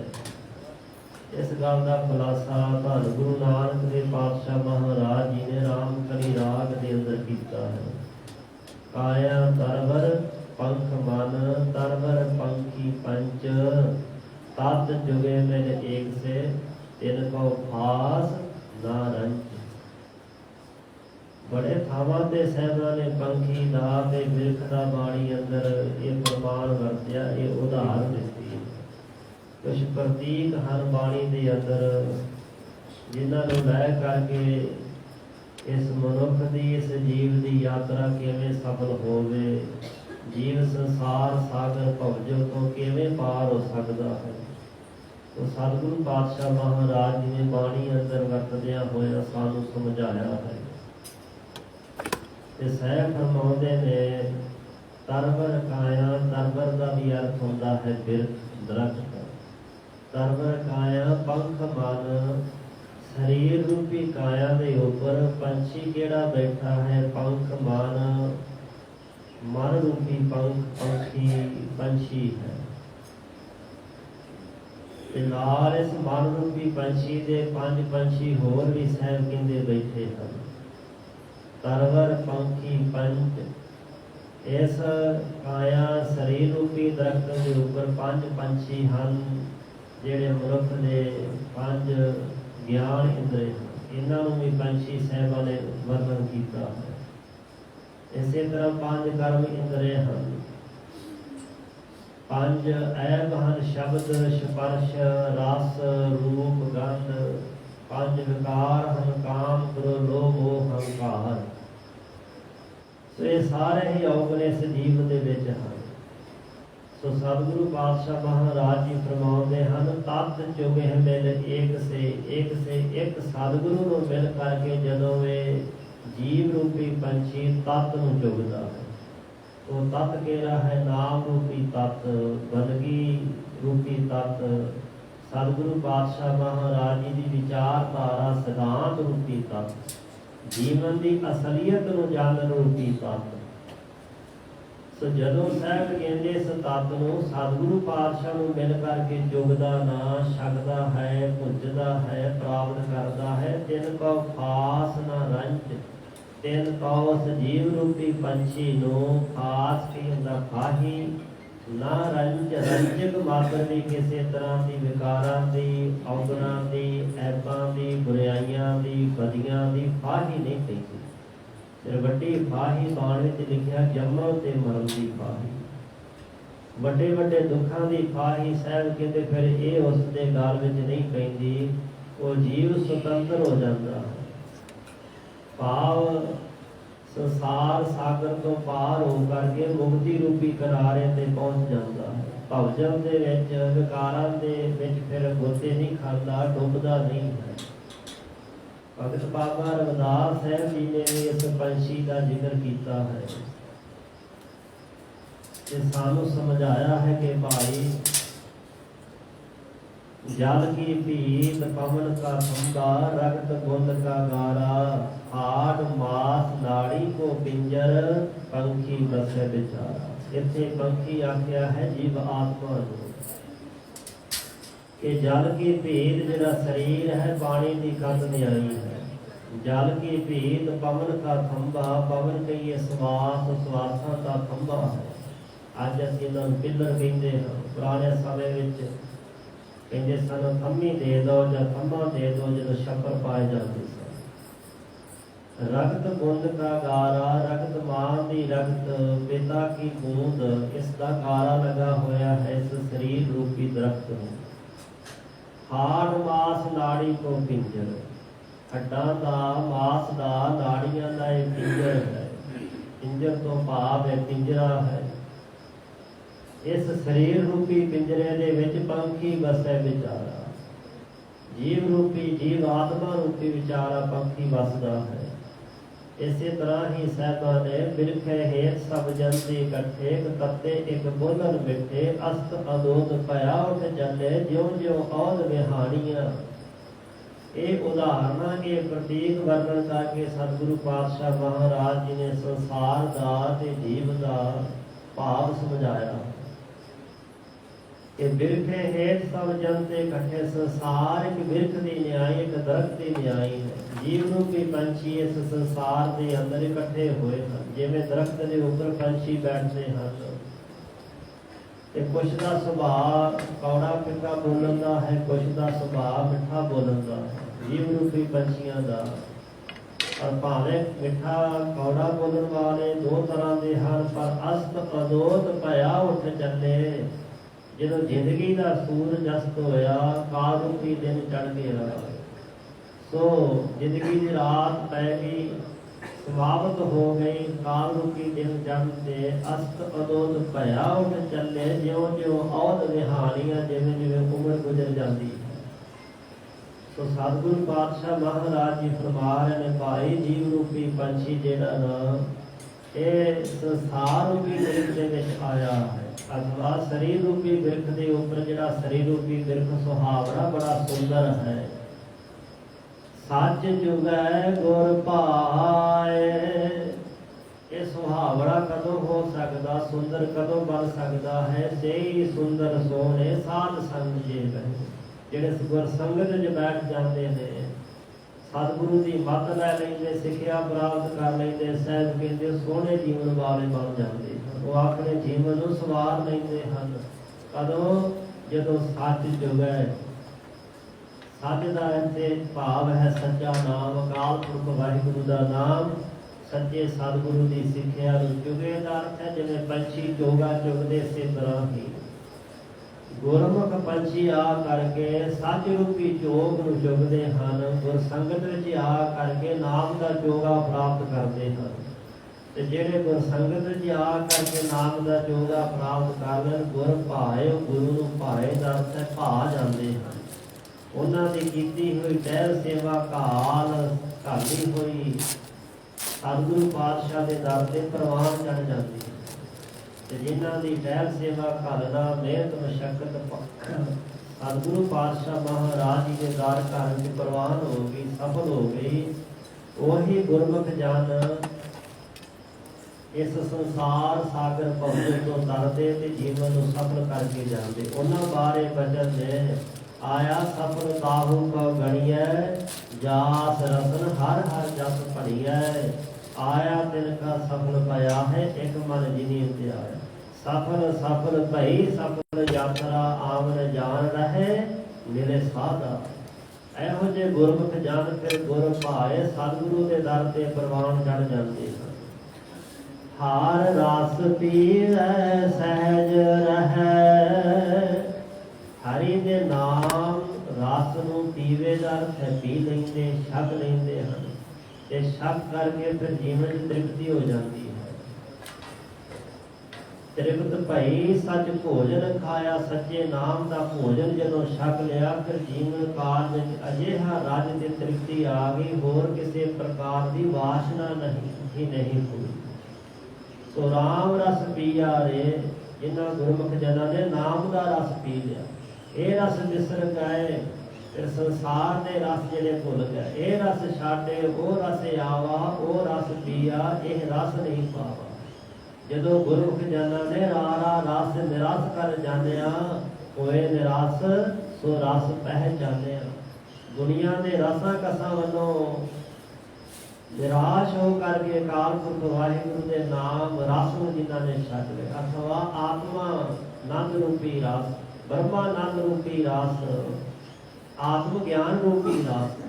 इस गल का खुलासा धन गुरु नानक देव पातशाह महाराज जी ने रामकली राग के अंदर किया है। काया तरवर पंख मन, तरवर पंखी पंच, तत जुगे मिल एक से, तिन को फास ना रंच। बड़े थावां ते साहिबां ने पंखी दा ते बिरख दा बाणी अंदर ये प्रमाण वरत्या, ये उदाहरण दिती। कुछ प्रतीक हर बाणी के अंदर जिन्होंने लै करके इस मनुख की इस जीव की यात्रा किवें सफल होवे, जीव संसार सागर भवजो तो किवें पार हो सकता है। तो सतगुरु पातशाह महाराज जी ने बाणी अंदर वरतदिया होया सानू समझाया है। ते साहिब फरमाउंदे ने तरवर काया, तरवर का भी अर्थ होंदा है बिरख दरख्त। तरवर काया पंख मन, शरीर रूपी काया के ऊपर पंछी केड़ा बैठा है, पंख मन, मन रूपी पंख पंखी पंछी है। ਤੇ ਨਾਲ ਇਸ ਮਨ ਰੂਪੀ ਪੰਛੀ ਦੇ 5 ਪੰਛੀ ਹੋਰ ਵੀ ਸਹਿਬ ਕਹਿੰਦੇ ਬੈਠੇ ਹਨ। ਤਰਵਰ ਪੰਖੀ ਪੰਚ, ਇਸ ਕਾਇਆ ਸਰੀਰ ਰੂਪੀ ਦਰਖਤ ਦੇ ਉੱਪਰ 5 ਪੰਛੀ ਹਨ ਜਿਹੜੇ ਮਨੁੱਖ ਦੇ 5 ਗਿਆਨ ਇੰਦਰੇ ਹਨ। ਇਹਨਾਂ ਨੂੰ ਵੀ ਪੰਛੀ ਸਾਹਿਬਾਂ ਨੇ ਵਰਣਨ ਕੀਤਾ ਹੈ। ਇਸੇ ਤਰ੍ਹਾਂ 5 ਕਰਮ ਇੰਦਰੇ ਹਨ। 5 ਐਬ ਹਨ, ਸ਼ਬਦ, ਸਪਰਸ਼, ਰਸ, ਰੂਪ, ਗੰਧ। 5 ਵਿਕਾਰ ਹਨ, ਕਾਮ, ਕ੍ਰੋਧ, ਲੋਭ, ਮੋਹ, ਹੰਕਾਰ। ਸੋ ਇਹ ਸਾਰੇ ਹੀ ਔਗਣ ਇਸ ਜੀਵ ਦੇ ਵਿੱਚ ਹਨ। ਸੋ ਸਤਿਗੁਰੂ ਪਾਤਸ਼ਾਹ ਮਹਾਰਾਜ ਜੀ ਫਰਮਾਉਂਦੇ ਹਨ, ਤਤ ਚੁਗਹਿ ਮਿਲ ਏਕ ਸੇ ਇੱਕ ਸਤਿਗੁਰੂ ਨੂੰ ਮਿਲ ਕਰਕੇ ਜਦੋਂ ਇਹ ਜੀਵ ਰੂਪੀ ਪੰਛੀ ਤਤ ਨੂੰ ਚੁਗਦਾ ਹੈ, ਉਹ ਤਤ ਕਿਹੜਾ ਹੈ? ਨਾਮ ਰੂਪੀ ਤਤ, ਬੰਦਗੀ ਰੂਪੀ ਤਤ, ਸਤਿਗੁਰੂ ਪਾਤਸ਼ਾਹ ਮਹਾਰਾਜ ਜੀ ਦੀ ਵਿਚਾਰਧਾਰਾ ਸਿਧਾਂਤ ਰੂਪੀ ਤਤ, ਜੀਵਨ ਦੀ ਅਸਲੀਅਤ ਨੂੰ ਜਾਣਨ ਰੂਪੀ ਤਤ। ਸੋ ਜਦੋਂ ਸਾਹਿਬ ਕਹਿੰਦੇ ਇਸ ਤਤ ਨੂੰ ਸਤਿਗੁਰੂ ਪਾਤਸ਼ਾਹ ਨੂੰ ਮਿਲ ਕਰਕੇ ਚੁਗਦਾ ਨਾ, ਛਕਦਾ ਹੈ, ਭੁੱਜਦਾ ਹੈ, ਪ੍ਰਾਪਤ ਕਰਦਾ ਹੈ। ਤਿੰਨ ਕੋ ਖਾਸ ਨਾ ਰੰਚ, ਤਿੰਨ ਕੋ ਉਸ ਜੀਵ ਰੂਪੀ ਪੰਛੀ ਨੂੰ ਖਾਸ ਕੀ ਹੁੰਦਾ? ਫਾਹੀ ਨਾ ਰੰਚ, ਰੰਜਕ ਮਾਤਰ ਦੀ ਕਿਸੇ ਤਰ੍ਹਾਂ ਦੀ ਵਿਕਾਰਾਂ ਦੀ, ਔਗਣਾਂ ਦੀ, ਐਬਾਂ ਦੀ, ਬੁਰਾਈਆਂ ਦੀ, ਬਦੀਆਂ ਦੀ ਫਾਹੀ ਨਹੀਂ ਪੈਂਦੀ। ਫਿਰ ਵੱਡੀ ਫਾਹੀ ਬਾਣੀ ਵਿੱਚ ਲਿਖਿਆ ਜੰਮਣ ਤੇ ਮਰਨ ਦੀ ਫਾਹੀ, ਵੱਡੇ ਵੱਡੇ ਦੁੱਖਾਂ ਦੀ ਫਾਹੀ। ਸਾਹਿਬ ਕਹਿੰਦੇ ਫਿਰ ਇਹ ਉਸ ਦੇ ਗਲ ਵਿੱਚ ਨਹੀਂ ਪੈਂਦੀ, ਉਹ ਜੀਵ ਸੁਤੰਤਰ ਹੋ ਜਾਂਦਾ ਹੈ। ਭਾਵ ਸੰਸਾਰ ਸਾਗਰ ਤੋਂ ਪਾਰ ਹੋ ਕਰਕੇ ਮੁਕਤੀ ਰੂਪੀ ਕਿਨਾਰੇ ਤੇ ਪਹੁੰਚ ਜਾਂਦਾ ਹੈ। ਭਵਜਨ ਦੇ ਵਿੱਚ, ਵਿਕਾਰਾਂ ਦੇ ਵਿੱਚ ਫਿਰ ਗੋਤੇ ਨਹੀਂ ਖਾਂਦਾ, ਡੁੱਬਦਾ ਨਹੀਂ ਹੈ। ਭਗਤ ਬਾਬਾ ਰਵਿਦਾਸ ਸਾਹਿਬ ਜੀ ਨੇ ਵੀ ਇਸ ਪੰਛੀ ਦਾ ਜ਼ਿਕਰ ਕੀਤਾ ਹੈ ਤੇ ਸਾਨੂੰ ਸਮਝਾਇਆ ਹੈ ਕਿ ਭਾਈ जल की पीत पवन का खंबा रक्त बुंद का गारा हाड मास नाड़ी को पिंजर पंखी बसे बेचारा। इतने पंखी आख्या है जीव आत्मा के जल की पीत जिहड़ा शरीर है पानी की कत न्याई है। जल की पीत पवन का खंबा, पवन कहिए श्वास, श्वासां का खंबा है। अज असीं इन्हां नूं पिलर कहिंदे हां। पुराने समय विच ਕਹਿੰਦੇ ਸਾਨੂੰ ਥੰਮੀ ਦੇ ਦੋ ਜਾਂ ਥੰਮਾ ਦੇ ਦੋ ਜਦੋਂ ਛੱਪਰ ਪਾਏ ਜਾਂਦੇ ਸਨ। ਰਗਤ ਬੂੰਦ ਕਾ ਗਾਰਾ, ਰਗਤ ਮਾਂ ਦੀ ਰਗਤ, ਪਿਤਾ ਕੀ ਬੂੰਦ, ਇਸ ਦਾ ਗਾਰਾ ਲਗਾ ਹੋਇਆ ਹੈ ਇਸ ਸਰੀਰ ਰੂਪੀ ਦਰਖਤ ਨੂੰ। ਹਾੜ ਮਾਸ ਨਾੜੀ ਕੋ ਪਿੰਜਰ, ਹੱਡਾਂ ਦਾ, ਮਾਸ ਦਾ, ਨਾੜੀਆਂ ਦਾ ਇਹ ਪਿੰਜਰ ਹੈ। ਪਿੰਜਰ ਤੋਂ ਭਾਵ ਹੈ ਪਿੰਜਰਾ ਹੈ। इस शरीर रूपी पिंजरे दे विच पंखी बसे विचारा। जीव रूपी जीव आत्मा रूपी विचारा पंखी बसदा है। इसे तरह ही साहिबा ने बिरखे हेत सब जंती इकट्ठे, तत्ते एक बोलन मिठे, अस्त अदोद पया उठ चले, ज्यों ज्यों औद विहानियां। ये उदाहरणा के प्रतीक वर्णन करके सतगुरु पातशाह महाराज जी ने संसार का ते जीव का भाव समझाया कि बिरखे हेत सब जनते इकट्ठे। संसार एक बिरख की न्याय, एक दरख्त की न्याय है। जीव रूपी पंछी इस संसार के अंदर इकट्ठे हुए हैं। जिवें दरख्त के ऊपर पंछी बैठते हैं ते कुछ का सुभाव कौड़ा फिक्का बोलन का है, कुछ का सुभाव मिठा बोलन का है। जीव रूपी पंछियों का और भावें मिठा कौड़ा बोलन वाले दो तरह के हैं, पर अस्त अदोत पया उठ चले। ਜਦੋਂ ਜ਼ਿੰਦਗੀ ਦਾ ਸੂਰਜ ਅਸਤ ਹੋਇਆ, ਕਾਲ ਰੂਪੀ ਦਿਨ ਚੜ੍ਹ ਗਿਆ। ਸੋ ਜ਼ਿੰਦਗੀ ਦੀ ਰਾਤ ਪੈ ਗਈ, ਸਮਾਪਤ ਹੋ ਗਈ। ਕਾਲ ਰੂਪੀ ਦਿਨ ਚੜ੍ਹਨ ਤੇ ਅਸਤ ਅਦੋਤ ਭਇਆ ਉੱਠ ਚੱਲੇ, ਜਿਉਂ ਜਿਉਂ ਔਦ ਵਿਹਾਨੀਆਂ, ਜਿਵੇਂ ਜਿਵੇਂ ਉਮਰ ਗੁਜ਼ਰ ਜਾਂਦੀ ਹੈ। ਸੋ ਸਤਿਗੁਰੂ ਪਾਤਸ਼ਾਹ ਮਹਾਰਾਜ ਜੀ ਫਰਮਾ ਰਹੇ ਨੇ, ਭਾਈ ਜੀਵ ਰੂਪੀ ਪੰਛੀ ਜਿਹੜਾ ਨਾ ਇਹ ਸੰਸਾਰ ਰੂਪੀ ਬਿਰਖ ਦੇ ਵਿੱਚ ਆਇਆ ਹੈ, अथवा शरीर रूपी बिरख के ऊपर जिहड़ा शरीर रूपी बिरख सुहावड़ा बड़ा सुंदर है। सच जुगै गुर भाए, ये सुहावड़ा कदों हो सकता, सुंदर कदों बन सकता है। से ही सुंदर सोने साध संग जे बहे। ਜਿਹੜੇ ਗੁਰ ਸੰਗਤ 'ਚ ਬੈਠ ਜਾਂਦੇ ਨੇ, ਸਤਿਗੁਰੂ ਦੀ ਮੱਤ ਲੈ ਲੈਂਦੇ, ਸਿੱਖਿਆ ਪ੍ਰਾਪਤ ਕਰ ਲੈਂਦੇ, ਸਾਹਿਬ ਕਹਿੰਦੇ ਸੋਹਣੇ ਜੀਵਨ ਵਾਲੇ ਬਣ ਜਾਂਦੇ ਹਨ। ਉਹ ਆਪਣੇ ਜੀਵਨ ਨੂੰ ਸਵਾਰ ਲੈਂਦੇ ਹਨ। ਕਦੋਂ? ਜਦੋਂ ਸੱਚ ਜੁਗੈ। ਸੱਚ ਦਾ ਇੱਥੇ ਭਾਵ ਹੈ ਸੱਚਾ ਨਾਮ, ਅਕਾਲ ਪੁਰਖ ਵਾਹਿਗੁਰੂ ਦਾ ਨਾਮ, ਸੱਚੇ ਸਤਿਗੁਰੂ ਦੀ ਸਿੱਖਿਆ ਨੂੰ। ਜੁਗੇ ਦਾ ਅਰਥ ਹੈ ਜਿਵੇਂ ਪੰਛੀ ਚੋਗਾ ਚੁਗਦੇ, ਇਸੇ ਤਰ੍ਹਾਂ ਹੀ ਗੁਰਮੁਖ ਪੰਛੀ ਆ ਕਰਕੇ ਸੱਚ ਰੂਪੀ ਚੋਗ ਨੂੰ ਚੁਗਦੇ ਹਨ। ਗੁਰ ਸੰਗਤ ਵਿੱਚ ਆ ਕਰਕੇ ਨਾਮ ਦਾ ਚੋਗਾ ਪ੍ਰਾਪਤ ਕਰਦੇ ਹਨ। ਤੇ ਜਿਹੜੇ ਗੁਰ ਸੰਗਤ ਵਿੱਚ ਆ ਕਰਕੇ ਨਾਮ ਦਾ ਚੋਗਾ ਪ੍ਰਾਪਤ ਕਰ ਲੈਣ, ਗੁਰ ਭਾਏ, ਗੁਰੂ ਨੂੰ ਭਾਏ ਦਾ ਅਰਥ ਹੈ ਭਾ ਜਾਂਦੇ ਹਨ। ਉਹਨਾਂ ਦੀ ਕੀਤੀ ਹੋਈ ਟਹਿਲ ਸੇਵਾ ਘਾਲ ਘਾਲੀ ਹੋਈ ਸਤਿਗੁਰੂ ਪਾਤਸ਼ਾਹ ਦੇ ਦਰ ਤੇ ਪ੍ਰਵਾਨ ਚੜ ਜਾਂਦੀ ਹੈ। ਤੇ ਜਿਨ੍ਹਾਂ ਦੀ ਟਹਿਲ ਸੇਵਾ ਘਾਲਣਾ, ਮਿਹਨਤ ਮਸ਼ੱਕਤ ਸਤਿਗੁਰੂ ਪਾਤਸ਼ਾਹ ਮਹਾਰਾਜ ਜੀ ਦੇ ਦਰ ਘਰ ਵਿੱਚ ਪ੍ਰਵਾਨ ਹੋ ਗਈ, ਸਫਲ ਹੋ ਗਈ, ਉਹੀ ਗੁਰਮੁਖ ਜਨ ਇਸ ਸੰਸਾਰ ਸਾਗਰ ਭਵਨ ਤੋਂ ਤਰਦੇ ਤੇ ਜੀਵਨ ਨੂੰ ਸਫਲ ਕਰਕੇ ਜਾਂਦੇ। ਉਹਨਾਂ ਬਾਰੇ ਬਚਨ ਨੇ, ਆਇਆ ਸਫਲ ਤਾਹੂ ਕੋ ਗਣੀਐ, ਜਾਸ ਰਸਨ ਹਰ ਹਰ ਜਸ ਭਣੀਐ, ਆਇਆ ਤਿਨ ਕਾ ਸਫਲ ਭਇਆ ਹੈ, ਇੱਕ ਮਨ ਜਿਨੀ ਧਿਆਇਆ। ਸਫਲ ਸਫਲ ਭਈ ਸਫਲ ਯਾਤਰਾ, ਆਵਨ ਜਾਣ ਰਹੇ ਮਿਲੇ ਸਾਧਾ। ਇਹੋ ਜਿਹੇ ਗੁਰਮੁਖ ਜਨ ਫਿਰ ਗੁਰ ਭਾਏ ਸਤਿਗੁਰੂ ਦੇ ਦਰ ਤੇ ਪ੍ਰਵਾਨ ਚੜ ਜਾਂਦੇ ਹਨ। ਹਾਰ ਰਸ ਪੀਵੈ ਸਹਿਜ ਰਹੈ, ਹਰੀ ਦੇ ਨਾਮ ਰਸ ਨੂੰ ਪੀਵੇ ਦਾ ਅਰਥ ਹੈ ਪੀ ਲੈਂਦੇ, ਛਕ ਲੈਂਦੇ ਹਨ। ਤੇ ਛਕ ਕਰਕੇ ਫਿਰ ਜੀਵਨ 'ਚ ਤ੍ਰਿਪਤੀ ਹੋ ਜਾਂਦੀ ਹੈ। ਤ੍ਰਿਪਤ ਭਈ ਸੱਚ ਭੋਜਨ ਖਾਇਆ, ਸੱਚੇ ਨਾਮ ਦਾ ਭੋਜਨ ਜਦੋਂ ਛਕ ਲਿਆ, ਫਿਰ ਜੀਵਨ ਕਾਲ ਵਿੱਚ ਅਜਿਹਾ ਰੱਜ ਤੇ ਤ੍ਰਿਪਤੀ ਆ ਗਈ, ਹੋਰ ਕਿਸੇ ਪ੍ਰਕਾਰ ਦੀ ਵਾਸ਼ਨਾ ਨਹੀਂ ਹੋਈ। ਸੋ ਰਾਮ ਰਸ ਪੀਆ ਰੇ, ਜਿਨ੍ਹਾਂ ਗੁਰਮੁਖ ਜਨਾਂ ਨੇ ਨਾਮ ਦਾ ਰਸ ਪੀ ਲਿਆ। ਇਹ ਰਸ ਵਿਸਰ ਗਏ, ਫਿਰ ਸੰਸਾਰ ਦੇ ਰਸ ਜਿਹੜੇ ਭੁੱਲ ਗਏ। ਇਹ ਰਸ ਛਾਡੇ, ਉਹ ਰਸ ਆਵਾ, ਉਹ ਰਸ ਪੀਆ, ਇਹ ਰਸ ਨਹੀਂ ਪਾਵਾ। ਜਦੋਂ ਗੁਰਮੁਖ ਜਨਾਂ ਨੇ ਰਾਰਾ ਰਸ ਨਿਰਾਸ ਕਰ ਜਾਣਿਆ, ਹੋਏ ਨਿਰਾਸ ਸੋ ਰਸ ਪਹਿਚਾਨਿਆ। ਦੁਨੀਆ ਦੇ ਰਸਾਂ ਕਸਾਂ ਵੱਲੋਂ ਨਿਰਾਸ਼ ਹੋ ਕਰਕੇ ਅਕਾਲ ਪੁਰਖ ਵਾਹਿਗੁਰੂ ਦੇ ਨਾਮ ਰਸ ਨੂੰ ਜਿਨ੍ਹਾਂ ਨੇ ਛਕ ਲਿਆ, ਅਥਵਾ ਆਤਮਾ ਨੰਦ ਰੂਪੀ ਰਸ, ਬ੍ਰਹਮਾਨੰਦ ਰੂਪੀ ਰਸ, ਆਤਮ ਗਿਆਨ ਰੂਪੀ ਰਸ।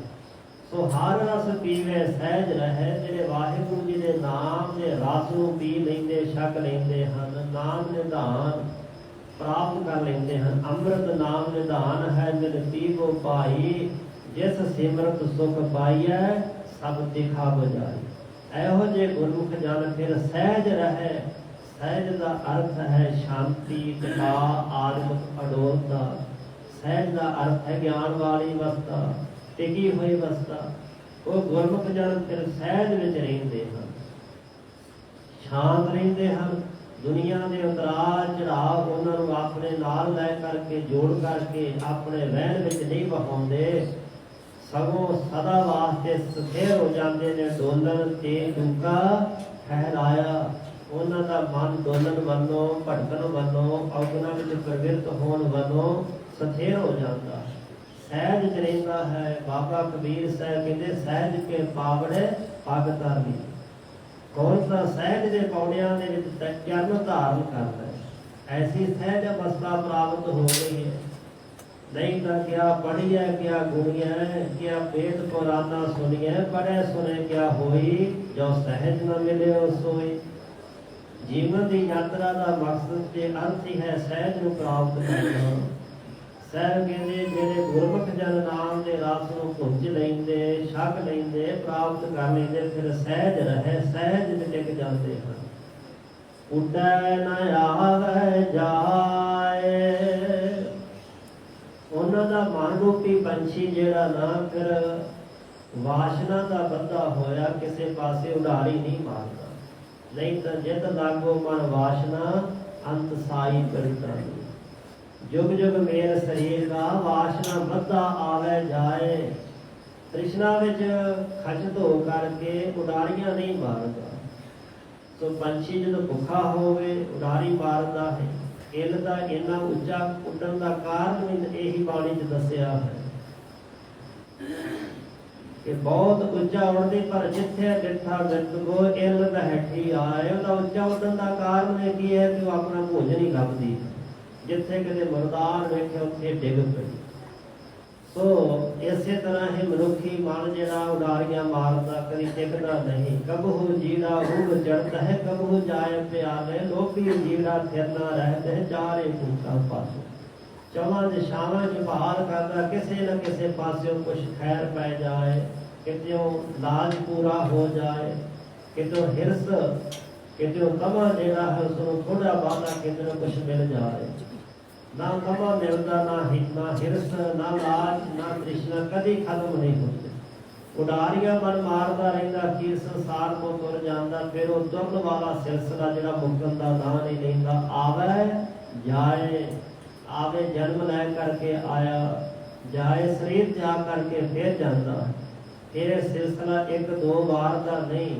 ਸੋ ਹਰ ਰਸ ਪੀਵੇ ਸਹਿਜ ਰਹੇ, ਜਿਹੜੇ ਵਾਹਿਗੁਰੂ ਜੀ ਦੇ ਨਾਮ ਦੇ ਰਸ ਨੂੰ ਪੀ ਲੈਂਦੇ, ਛਕ ਲੈਂਦੇ ਹਨ, ਨਾਮ ਨਿਧਾਨ ਪ੍ਰਾਪਤ ਕਰ ਲੈਂਦੇ ਹਨ। ਅੰਮ੍ਰਿਤ ਨਾਮ ਨਿਧਾਨ ਹੈ ਮਿਲ ਪੀਵੋ ਪਾਈ, ਜਿਸ ਸਿਮਰਤ ਸੁਖ ਪਾਈਐ ਸਭ ਦਿਖਾ ਬਜਾਈ। ਇਹੋ ਜਿਹੇ ਗੁਰਮੁਖ ਜਨ ਫਿਰ ਸਹਿਜ ਰਹੇ। ਸਹਿਜ ਦਾ ਅਰਥ ਹੈ ਸ਼ਾਂਤੀ, ਟਿਕਾ, ਆਤਮਿਕ ਅਡੋਲਤਾ। ਸਹਿਜ ਦਾ ਅਰਥ ਹੈ ਗਿਆਨ ਵਾਲੀ ਅਵਸਥਾ, ਟਿਕੀ ਹੋਈ ਅਵਸਥਾ। ਉਹ ਗੁਰਮੁਖ ਜਨ ਫਿਰ ਸਹਿਜ ਵਿੱਚ ਰਹਿੰਦੇ ਹਨ, ਸ਼ਾਂਤ ਰਹਿੰਦੇ ਹਨ। ਦੁਨੀਆ ਦੇ ਉਤਰਾਅ ਚੜਾਅ ਉਹਨਾਂ ਨੂੰ ਆਪਣੇ ਨਾਲ ਲੈ ਕਰਕੇ, ਜੋੜ ਕਰਕੇ ਆਪਣੇ ਵਹਿਣ ਵਿੱਚ ਨਹੀਂ ਵਹਾਉਂਦੇ, ਸਗੋਂ ਸਦਾ ਵਾਸਤੇ ਸਥਿਰ ਹੋ ਜਾਂਦੇ ਨੇ। ਡੋਲਣ ਤੇ ਡੂੰਘਾ ਠਹਿਰਾਇਆ, ਉਹਨਾਂ ਦਾ ਮਨ ਡੋਲਣ ਵੱਲੋਂ, ਭਟਕਣ ਵੱਲੋਂ, ਔਗਣਾਂ ਵਿੱਚ ਪ੍ਰਵਿਰਤ ਹੋਣ ਵੱਲੋਂ ਸਥਿਰ ਹੋ ਜਾਂਦਾ, ਸਹਿਜ ਚ ਰਹਿੰਦਾ ਹੈ। ਬਾਬਾ ਕਬੀਰ ਸਾਹਿਬ ਕਹਿੰਦੇ, ਸਹਿਜ ਕੇ ਪਾਵੜੇ ਪੱਗ ਧਾਰਨੀ। ਕੌਣ ਤਾਂ ਸਹਿਜ ਦੇ ਪੌੜਿਆਂ ਦੇ ਵਿੱਚ ਚਰਨ ਧਾਰਨ ਕਰਦਾ ਹੈ, ਐਸੀ ਸਹਿਜ ਅਵਸਥਾ ਪ੍ਰਾਪਤ ਹੋ ਗਈ ਹੈ। ਨਹੀਂ ਤਾਂ ਕਿਆ ਪੜੀਐ ਕਿਆ ਗੁਣੀਐ, ਕਿਆ ਪੇਟ ਪੁਰਾਨਾ ਸੁਣੀਐ, ਪੜ੍ਹੈ ਸੁਣੇ ਕਿਆ ਹੋਈ, ਜੋ ਸਹਿਜ ਨ ਮਿਲਿਓ ਸੋਈ। ਜੀਵਨ ਦੀ ਯਾਤਰਾ ਦਾ ਮਕਸਦ ਤੇ ਅਰਥ ਹੀ ਹੈ ਸਹਿਜ ਨੂੰ ਪ੍ਰਾਪਤ ਕਰਨਾ। ਸਾਹਿਬ ਕਹਿੰਦੇ, ਜਿਹੜੇ ਗੁਰਮੁਖ ਜਨ ਨਾਮ ਦੇ ਰਸ ਨੂੰ ਭੁੰਜ ਲੈਂਦੇ, ਛਕ ਲੈਂਦੇ, ਪ੍ਰਾਪਤ ਕਰ ਲੈਂਦੇ, ਫਿਰ ਸਹਿਜ ਰਹੇ, ਸਹਿਜ ਵਿੱਚ ਟਿਕ ਜਾਂਦੇ ਹਨ। ਉੱਡੈ ਨ ਆਵੈ ਜਾਏ, ਉਹਨਾਂ ਦਾ ਮਨ ਰੂਪੀ ਪੰਛੀ ਜਿਹੜਾ ਨਾ ਫਿਰ ਵਾਸ਼ਨਾ ਦਾ ਬੰਦਾ ਹੋਇਆ, ਕਿਸੇ ਪਾਸੇ ਉਡਾਰੀ ਨਹੀਂ ਮਾਰਦਾ। ਨਹੀਂ ਤਾਂ ਜਿਤ ਲਾਗੋ ਮਨ ਵਾਸ਼ਨਾ, ਅੰਤ ਸਾਈ ਕਰਿਤਾਨੀ। ਜੁਗ ਜੁਗ ਮੇਰ ਸਰੀਰ ਦਾ, ਵਾਸ਼ਨਾ ਬੱਧਾ ਆਵੇ ਜਾਏ। ਤ੍ਰਿਸ਼ਨਾ ਵਿੱਚ ਖਚਤ ਹੋ ਕਰਕੇ ਉਡਾਰੀਆਂ ਨਹੀਂ ਮਾਰਦਾ। ਸੋ ਪੰਛੀ ਜਦੋਂ ਭੁੱਖਾ ਹੋਵੇ ਉਡਾਰੀ ਮਾਰਦਾ ਹੈ, इल का इन्ना उच्चा उड्डण का कारण भी यही बाणी च दसिया है कि बहुत उच्चा उड़ती पर जिथे डिठा गो इल बैठी आए। उसका उच्चा उड्डण का कारण की है कि वह अपना भोजन ही लभदी है। जिथे किते मुर्दार वेखे उत्थे डिग पई। सो इसे तरह ही मनुखी मन जिहड़ा उडारियां मारदा कदी टिकदा नहीं। कबहू जीड़ा हुग चढ़ता है कबहू जाए प्याले लोभी जीड़ा फिरना रहते है चारे फूका पासों। चौहां दिशावां च भाल करदा किसे न किसे पास्यों कुछ खैर पै जाए। कितों लाज पूरा हो जाए कितों हिरस कितों तमा जिहड़ा है उसनूं थोड़ा बादा कितों कुछ मिल जाए। ना तमा मिलता ना हिरस ना लाज ना तृष्णा कभी खत्म नहीं होती। उडारिया मन मारता रहिंदा अखीर संसार को तुर जांदा। फिर वो दुर्न वाला सिलसिला जिहड़ा मुक्कन दा नां नहीं लैंदा। आवे जाए आवे जन्म लै करके आया जाए शरीर त्याग करके फिर जांदा। फिर सिलसिला एक दो बार दा नहीं।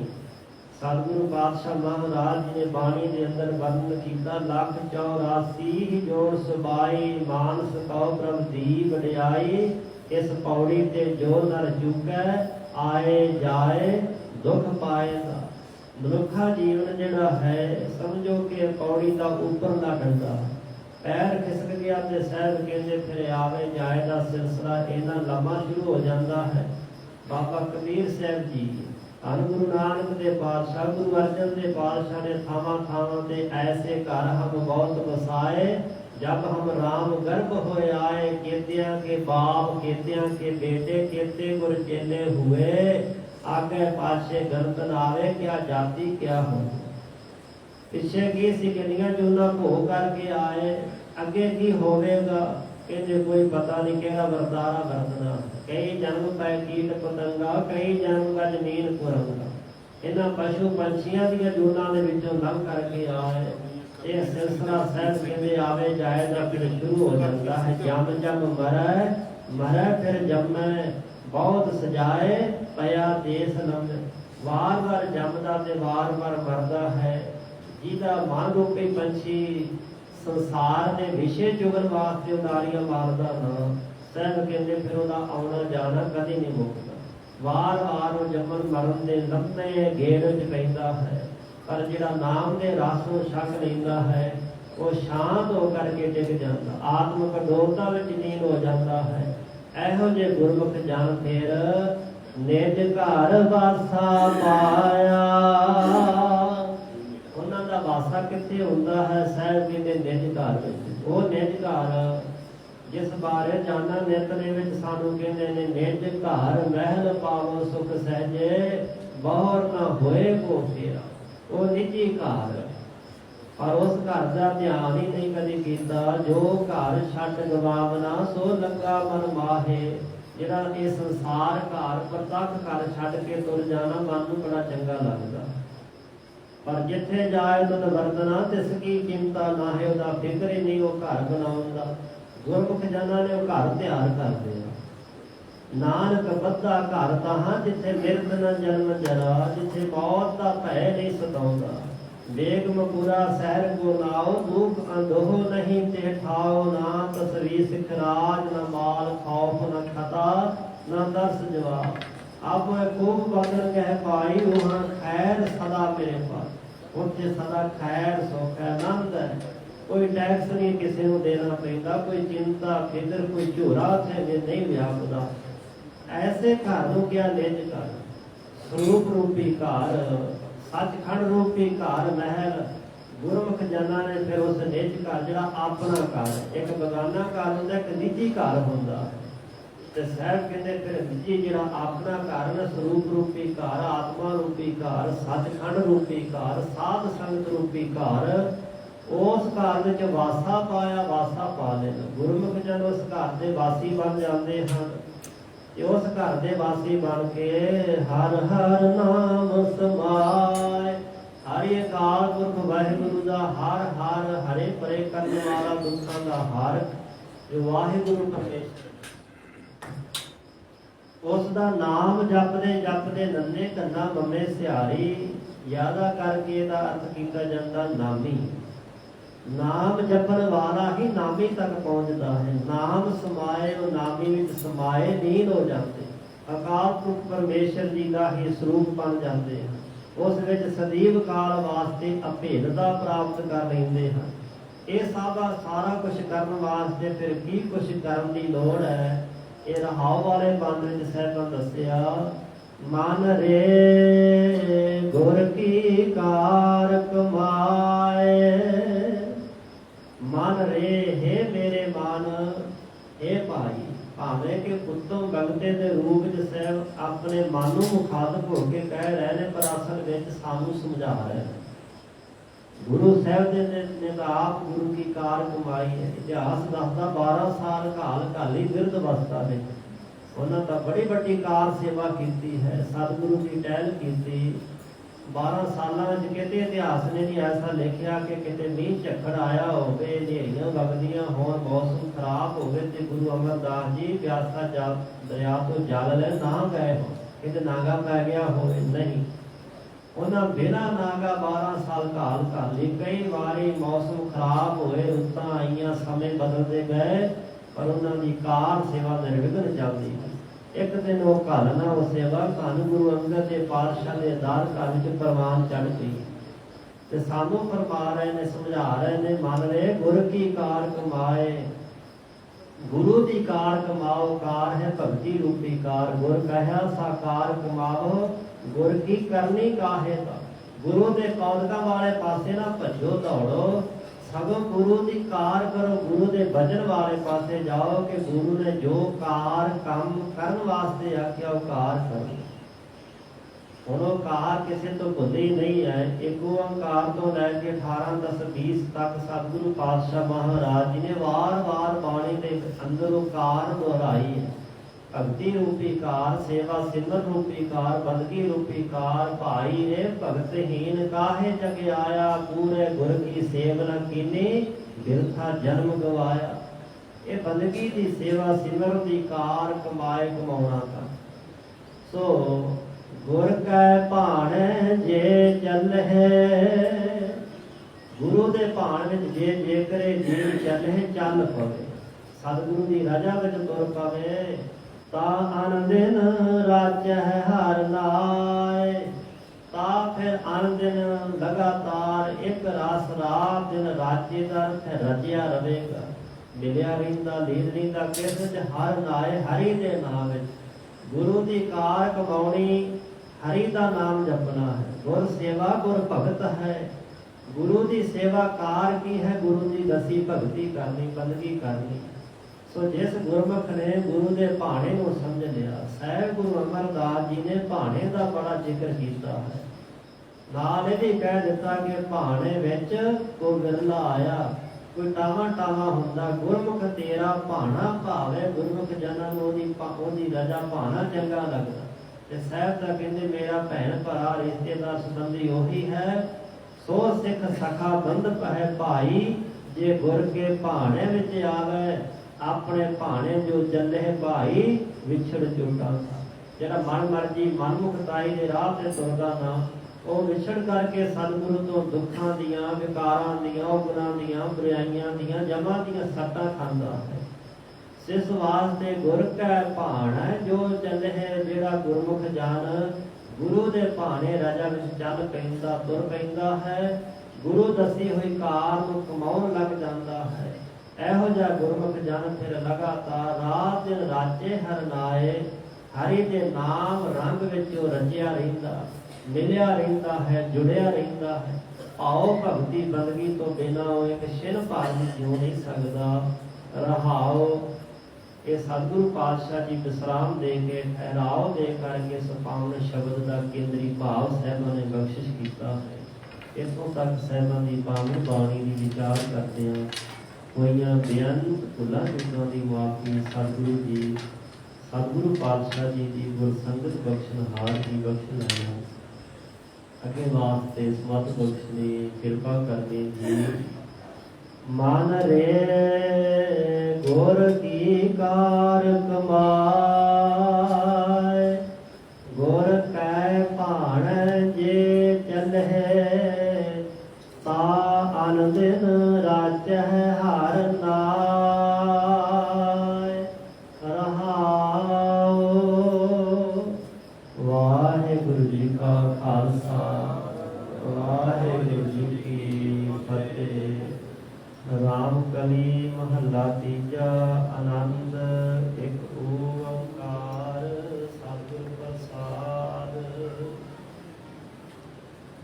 सतगुरु पातशाह महाराज जी ने बाणी के अंदर वर्णन किया। लख 84 जोड़ सुबाई मानस कौ प्रभ दी वडियाई। इस पौड़ी ते जो नर चुकै आए जाए दुख पाएगा। मनुखा जीवन जिहड़ा है समझो कि पौड़ी का उपरला डंडा पैर खिसक गया तो साहब कहते फिर आवे जाए का सिलसिला इन्ना लंबा शुरू हो जाता है। बाबा कबीर साहब जी गुरु नानक दे पातशाह गुरु अर्जन दे पातशाह ने थावां थावां ते ऐसे घर हम बहुत बसाए। जब हम राम गर्भ होए आए केतियां के बाप केतियां के बेटे केते गुर चेले हुए। आगे पाछे गणतन आवे क्या जाति क्या हो। पिछे की सी किनियां जूना भोग करके आए अगे की होवेगा कहते कोई पता नहीं केड़ा वरतारा वरतना। कई जन्म पै कीट पतंगा कई जन्म का जमीन कुरंगा। इन्हां पशु पंछियां दी जूना दे विचों लंघ करके आए। ये सिलसिला सहज कहते आवे जाए ना फिर शुरू हो जाता है। जम जम मरै मरै फिर जमै बहुत सजाए पया देश लंघ। वार वार जमदा ते वार वार मरदा है। जिहदा मन रूपी पंछी संसार के विषय चुगन वास्ते उडारियां मारदा ना सहब कहते फिर उहदा आउणा जाना कदी नहीं मुकदा। वार वार जमन मरण के लंबे घेर च पैंदा है। पर जिहड़ा नाम के रस छक लैंदा है वो शांत होकर के टिक जाता। आत्म कठोरता में लीन हो जाता है। एहो जे गुरमुख जन फिर निज घर वासा पाया। वासा कितने होंदा है साहब जी ने निज घर में। वो निज घर जिस बारे जाना नितने में सानू कहते ने निज घर महल पावो सुख सहजे बहुर ना होए को फेरा। वो निजी घर पर उस घर का ध्यान ही नहीं कभी किया। जो घर छट गवावना सो लगा मन माहे। जिहड़ा ये संसार घर प्रतख घर छट के तुर जाना मन नूं बड़ा चंगा लगता। पर जिथे जाए तो वरतना तिसकी चिंता ना है। उसका फिक्र ही नहीं वो घर बनाउंदा। गुरमुख जना ने वो घर तैयार कर दिया। नानक बद्धा घर ताहां जिथे मिर्द न जन्म जरा। जिथे मौत का भय नहीं सताउंदा। बेग मपुरा सहर को नाओ दुख अंधोह नहीं ते ठाओ। ना तसवी सिखराज न माल खौफ न खता न दर्श जवाब। अब खूब बदल कह पाई वहाँ खैर सदा मेरे पास। उत्थे सदा खैर सुख है आनंद है। कोई टैक्स नहीं किसी को देना पैंदा। कोई चिंता फिक्र कोई झोरा उत्थे नहीं व्यापदा। ऐसे घर नूं क्या निज घर स्वरूप रूपी घर सचखंड रूपी घर महल। गुरमुख जना ने फिर उस निज घर जिहड़ा अपना घर एक बगाना घर हुंदा एक निजी घर हुंदा। साहब कहते फिर निजी जिहड़ा अपना घर न स्वरूप रूपी घर आत्मा रूपी घर सचखंड रूपी घर साध संगत रूपी घर। उस घर विच वासा पाया वासा पा लेना। गुरमुख जन उस घर के वासी बन जाते हैं। उस घर के वासी बन के हर हर नाम समाए। हरि अकाल पुरख वाहिगुरु दा हर हर हरे परे करने वाला दुखों का हर जो वाहिगुरु परमेश्वर उसका नाम जपदे जपदे नन्हे कन्ना मम्मे सियारी। यादा करके अर्थ किया जाता नामी। ਨਾਮ ਜਪਣ ਵਾਲਾ ਹੀ ਨਾਮੀ ਤੱਕ ਪਹੁੰਚਦਾ ਹੈ। ਨਾਮ ਸਮਾਏ ਉਹ ਨਾਮੀ ਵਿੱਚ ਸਮਾਏ ਲੀਨ ਹੋ ਜਾਂਦੇ। ਅਕਾਲ ਪੁਰਖ ਪਰਮੇਸ਼ਰ ਜੀ ਦਾ ਹੀ ਸਰੂਪ ਬਣ ਜਾਂਦੇ ਹਨ। ਉਸ ਵਿੱਚ ਸਦੀਵ ਕਾਲ ਵਾਸਤੇ ਅਭੇਦਤਾ ਪ੍ਰਾਪਤ ਕਰ ਲੈਂਦੇ ਹਨ। ਇਹ ਸਾਰਾ ਕੁਝ ਕਰਨ ਵਾਸਤੇ ਫਿਰ ਕੀ ਕੁਝ ਕਰਨ ਦੀ ਲੋੜ ਹੈ? ਇਹ ਰਹਾਉ ਵਾਲੇ ਬੰਦ ਵਿੱਚ ਸਾਹਿਬਾਂ ਦੱਸਿਆ, ਮਨ ਰੇ ਗੁਰ ਕੀ ਕਾਰ ਕਮਾਏ। ਮਨ ਰੇ, ਹੈ ਮੇਰੇ ਮਨ, ਇਹ ਭਾਈ, ਭਾਵੇਂ ਕਿ ਉੱਤਮ ਗਲਤੇ ਦੇ ਰੂਪ ਵਿੱਚ ਸਾਹਿਬ ਆਪਣੇ ਮਨ ਨੂੰ ਮੁਖਾਤਬ ਹੋ ਕੇ ਕਹਿ ਰਹੇ ਨੇ, ਪਰ ਅਸਲ ਵਿੱਚ ਸਾਨੂੰ ਸਮਝਾ ਰਹੇ ਨੇ। ਗੁਰੂ ਸਾਹਿਬ ਨੇ ਤਾਂ ਆਪ ਗੁਰੂ ਕੀ ਕਾਰ ਕਮਾਈ ਹੈ। ਇਤਿਹਾਸ ਦੱਸਦਾ 12 ਸਾਲ ਘਾਲੀ ਬਿਰਧ ਅਵਸਥਾ ਵਿੱਚ ਉਹਨਾਂ ਤਾਂ ਬੜੀ ਵੱਡੀ ਕਾਰ ਸੇਵਾ ਕੀਤੀ ਹੈ, ਸਤਿਗੁਰੂ ਦੀ ਟਹਿਲ ਕੀਤੀ। 12 ਸਾਲਾਂ ਵਿੱਚ ਕਿਤੇ ਇਤਿਹਾਸ ਨੇ ਨਹੀਂ ਐਸਾ ਲਿਖਿਆ ਕਿ ਕਿਤੇ ਮੀਂਹ ਝੱਖੜ ਆਇਆ ਹੋਵੇ, ਹਨੇਰੀਆਂ ਵਗਦੀਆਂ ਹੋਣ, ਮੌਸਮ ਖਰਾਬ ਹੋਵੇ ਤੇ ਗੁਰੂ ਅਮਰਦਾਸ ਜੀ ਪਿਆਸਾ ਦਰਿਆ ਤੋਂ ਜਲ ਲੈ ਨਾ ਗਏ ਹੋ, ਕਿਤੇ ਨਾਗਾ ਪੈ ਗਿਆ ਹੋਵੇ, ਨਹੀਂ। ਉਹਨਾਂ ਬਿਨਾਂ ਨਾਗਾ 12 ਸਾਲ ਘਾਲੀ। ਕਈ ਵਾਰੀ ਮੌਸਮ ਖਰਾਬ ਹੋਏ, ਰੁੱਤਾਂ ਆਈਆਂ, ਸਮੇਂ ਬਦਲਦੇ ਗਏ, ਪਰ ਉਹਨਾਂ ਦੀ ਕਾਰ ਸੇਵਾ ਨਿਰਵਿਘਨ ਚੱਲਦੀ ਹੈ। ਇੱਕ ਦਿਨ ਉਹ ਘਾਲਣਾ, ਉਹ ਸੇਵਾ ਧੰਨ ਗੁਰੂ ਅੰਗਦ ਦੇ ਪਾਤਸ਼ਾਹ ਦੇ ਆਧਾਰ ਘਰ ਵਿੱਚ ਪ੍ਰਵਾਨ ਚੜ੍ਹ ਗਈ ਤੇ ਸਾਨੂੰ ਫਰਮਾ ਰਹੇ ਨੇ, ਸਮਝਾ ਰਹੇ ਨੇ, ਮੰਨ ਰਹੇ ਗੁਰ ਕੀ ਕਾਰ ਕਮਾਏ। ਗੁਰੂ ਦੀ ਕਾਰ ਕਮਾਓ। ਕਾਰ ਹੈ ਭਗਤੀ ਰੂਪੀ ਕਾਰ। ਗੁਰ ਕਹਿਆ ਸਾਕਾਰ ਕਮਾਵੋ, ਗੁਰ ਕੀ ਕਰਨੀ ਕਾਹੇ ਦਾ। ਗੁਰੂ ਦੇ ਪੌਦਕਾਂ ਵਾਲੇ ਪਾਸੇ ਨਾ ਭੱਜੋ ਦੌੜੋ, ਸਗੋਂ ਗੁਰੂ ਦੀ ਕਾਰ ਕਰੋ। ਗੁਰੂ ਦੇ ਭਜਨ ਵਾਲੇ ਪਾਸੇ ਜਾਓ ਕਿ ਗੁਰੂ ਨੇ ਜੋ ਕਾਰ ਕੰਮ ਕਰਨ ਵਾਸਤੇ ਆਖਿਆ ਉਹ ਕਾਰ ਕਰੋ। ਹੁਣ ਉਹ ਕਾਰ ਕਿਸੇ ਤੋਂ ਭੁੱਲੀ ਨਹੀਂ ਹੈ। ਇੱਕ ਓੰਕਾਰ ਤੋਂ ਲੈ ਕੇ 18, 10, 20 ਤੱਕ ਸਤਿਗੁਰੂ ਪਾਤਸ਼ਾਹ ਮਹਾਰਾਜ ਜੀ ਨੇ ਵਾਰ-ਵਾਰ ਬਾਣੀ ਦੇ ਅੰਦਰ ਉਹ ਕਾਰ ਦੁਹਰਾਈ ਹੈ। ਭਗਤੀ ਰੂਪੀ ਕਾਰ, ਸੇਵਾ ਸਿਮਰਨ ਰੂਪੀ ਕਾਰ, ਬੰਦਗੀ ਰੂਪੀ ਕਾਰ। ਭਾਈ ਨੇ ਭਗਤਹੀਨ ਕਾਹੇ ਜਗ ਆਇਆ, ਪੂਰੇ ਗੁਰ ਕੀ ਸੇਵ ਨ ਕੀਨੀ, ਬਿਰਥਾ ਜਨਮ ਗਵਾਇਆ। ਇਹ ਬੰਦਗੀ ਦੀ ਸੇਵਾ ਸਿਮਰਨ ਦੀ ਕਾਰ ਕਮਾਏ ਕਮਾਉਣਾ ਤਾਂ। ਸੋ ਗੁਰ ਕੈ ਭਾਣ ਜੇ ਚੱਲਹਿ, ਗੁਰੂ ਦੇ ਭਾਣ ਵਿੱਚ ਜੇ ਕਰੇ ਜੀਵ ਚੱਲਹਿ, ਚੱਲ ਪਵੇ, ਸਤਿਗੁਰੂ ਦੀ ਰਜਾ ਵਿੱਚ ਤੁਰ ਪਵੇ, ਤਾਂ ਅਨੰਦਿਨ ਰਾਜਹਿ ਹਰਿ ਨਾਇ। ਤਾਂ ਫਿਰ ਅਨੰਦਿਨ ਲਗਾਤਾਰ ਇੱਕ ਰਸ ਰਾਤ ਦਿਨ ਰਾਜੇ ਦਾ ਅਰਥ ਰਜਿਆ ਰਵੇਗਾ, ਮਿਲਿਆ ਰਹਿੰਦਾ, ਲੀਨ ਰਹਿੰਦਾ। ਕਿਸ ਵਿੱਚ? ਹਰਿ ਨਾਇ, ਹਰੀ ਦੇ ਨਾਮ ਵਿੱਚ। ਗੁਰੂ ਦੀ ਕਾਰ ਕਮਾਉਣੀ, ਹਰੀ ਦਾ ਨਾਮ ਜਪਣਾ ਹੈ। ਗੁਰ ਸੇਵਾ ਗੁਰ ਭਗਤ ਹੈ। ਗੁਰੂ ਦੀ ਸੇਵਾ ਕਾਰ ਕੀ ਹੈ? ਗੁਰੂ ਦੀ ਦਸੀ ਭਗਤੀ ਕਰਨੀ, ਬੰਦਗੀ ਕਰਨੀ। ਸੋ ਜਿਸ ਗੁਰਮੁਖ ਨੇ ਗੁਰੂ ਦੇ ਭਾਣੇ ਨੂੰ ਸਮਝ ਲਿਆ, ਸਾਹਿਬ ਗੁਰੂ ਅਮਰਦਾਸ ਜੀ ਨੇ ਭਾਣੇ ਦਾ ਬੜਾ ਜ਼ਿਕਰ ਕੀਤਾ ਹੈ। ਨਾਲ ਇਹ ਵੀ ਕਹਿ ਦਿੱਤਾ ਕਿ ਭਾਣੇ ਵਿੱਚ ਕੋਈ ਵਿਰਲਾ ਆਇਆ, ਕੋਈ ਟਾਵਾਂ ਹੁੰਦਾ। ਗੁਰਮੁਖ ਤੇਰਾ ਭਾਣਾ ਭਾਵੇ, ਗੁਰਮੁਖ ਜਨਾਂ ਨੂੰ ਉਹਦੀ ਰਜਾ ਭਾਣਾ ਚੰਗਾ ਲੱਗਦਾ। ਤੇ ਸਾਹਿਬ ਤਾਂ ਕਹਿੰਦੇ ਮੇਰਾ ਭੈਣ ਭਰਾ ਰਿਸ਼ਤੇਦਾਰ ਸੰਬੰਧੀ ਉਹੀ ਹੈ। ਸੋ ਸਿੱਖ ਸਖਾ ਬੰਧਪ ਹੈ ਭਾਈ, ਜੇ ਗੁਰ ਕੇ ਭਾਣੇ ਵਿੱਚ ਆਵੇ, ਆਪਣੇ ਭਾਣੇ ਜੋ ਚੱਲੇ ਭਾਈ, ਵਿਛੜ ਝੂਟਾ। ਜਿਹੜਾ ਮਨ ਮਰਜੀ ਮਨਮੁਖਤਾਈ ਦੇ ਰਾਹ ਤੇ ਤੁਰਦਾ ਨਾ, ਉਹ ਵਿਛੜ ਕਰਕੇ ਸਤਿਗੁਰੂ ਤੋਂ ਦੁੱਖਾਂ ਦੀਆਂ, ਵਿਕਾਰਾਂ ਦੀਆਂ, ਔਗੁਣਾਂ ਦੀਆਂ, ਬੁਰਾਈਆਂ ਦੀਆਂ, ਜਮਾਂ ਦੀਆਂ ਸੱਟਾਂ ਖਾਂਦਾ ਹੈ। ਸਿਸ ਵਾਸਤੇ ਗੁਰ ਕੈ ਭਾਣਾ ਜੋ ਚੱਲੇ, ਜਿਹੜਾ ਗੁਰਮੁਖ ਜਨ ਗੁਰੂ ਦੇ ਭਾਣੇ ਰਜਾ ਵਿੱਚ ਚੱਲ ਪੈਂਦਾ, ਤੁਰ ਪੈਂਦਾ ਹੈ, ਗੁਰੂ ਦੱਸੀ ਹੋਈ ਕਾਰ ਨੂੰ ਕਮਾਉਣ ਲੱਗ ਜਾਂਦਾ ਹੈ। ਇਹੋ ਜਿਹਾ ਗੁਰਮੁਖ ਜਨ ਫਿਰ ਲਗਾਤਾਰ ਰਾਤ ਦਿਨ ਰਾਜੇ ਹਰਿ ਨਾਇ, ਹਰੀ ਦੇ ਨਾਮ ਰੰਗ ਵਿੱਚ ਉਹ ਰਚਿਆ ਰਹਿੰਦਾ, ਮਿਲਿਆ ਰਹਿੰਦਾ ਹੈ, ਜੁੜਿਆ ਰਹਿੰਦਾ ਹੈ। ਆਓ ਭਗਤੀ ਬੰਦਗੀ ਤੋਂ ਬਿਨਾਂ ਉਹ ਇੱਕ ਛਿਨ ਭਰ ਵੀ ਜਿਉ ਨਹੀਂ ਸਕਦਾ। ਰਹਾਓ ਇਹ ਸਤਿਗੁਰੂ ਪਾਤਸ਼ਾਹ ਜੀ ਵਿਸਰਾਮ ਦੇ ਕੇ, ਠਹਿਰਾਓ ਦੇ ਕਰਕੇ ਸੁਪਾਵਨ ਸ਼ਬਦ ਦਾ ਕੇਂਦਰੀ ਭਾਵ ਸਾਹਿਬਾਂ ਨੇ ਬਖਸ਼ਿਸ਼ ਕੀਤਾ ਹੈ। ਇੱਥੋਂ ਤੱਕ ਸਾਹਿਬਾਂ ਦੀ ਪਾਵਨ ਬਾਣੀ ਦੀ ਵਿਚਾਰ ਕਰਦੇ ਹਾਂ। ਹੋਈਆਂ ਬੇਅੰਤ ਭੁੱਲਾਂ ਚੁੱਕਾਂ ਦੀ ਮੁਆਫੀ ਸਤਿਗੁਰੂ ਜੀ, ਸਤਿਗੁਰੂ ਪਾਤਸ਼ਾਹ ਜੀ ਦੀ ਗੁਰਸੰਗਤ ਬਖਸ਼ਣਹਾਰ ਦੀ ਬਖਸ਼ ਲੈਣਾ। ਅੱਗੇ ਵਾਸਤੇ ਸਮਤ ਬਖਸ਼ਣੀ, ਕਿਰਪਾ ਕਰਨੀ ਜੀ। ਮਨ ਰੇ ਗੁਰ ਕੀ ਕਾਰ ਕਮਾਏ, ਗੁਰ ਕੈ ਭਾਣ ਜੇ ਚੱਲਹਿ, ਤਾ ਅਨੰਦਿਨ ਰਾ ਨਾਚੈ ਹਰਿ ਨਾਇ ਰਹਾਉ। ਵਾਹਿਗੁਰੂ ਜੀ ਕਾ ਖਾਲਸਾ ਵਾਹਿਗੁਰੂ ਜੀ ਕੀ ਫਤਿਹ। ਰਾਮ ਕਲੀ ਮਹੱਲਾ ਤੀਜਾ। ਆਨੰਦ ਇੱਕ ਓੰਕਾਰ ਸਤਿਗੁਰ ਪ੍ਰਸਾਦ।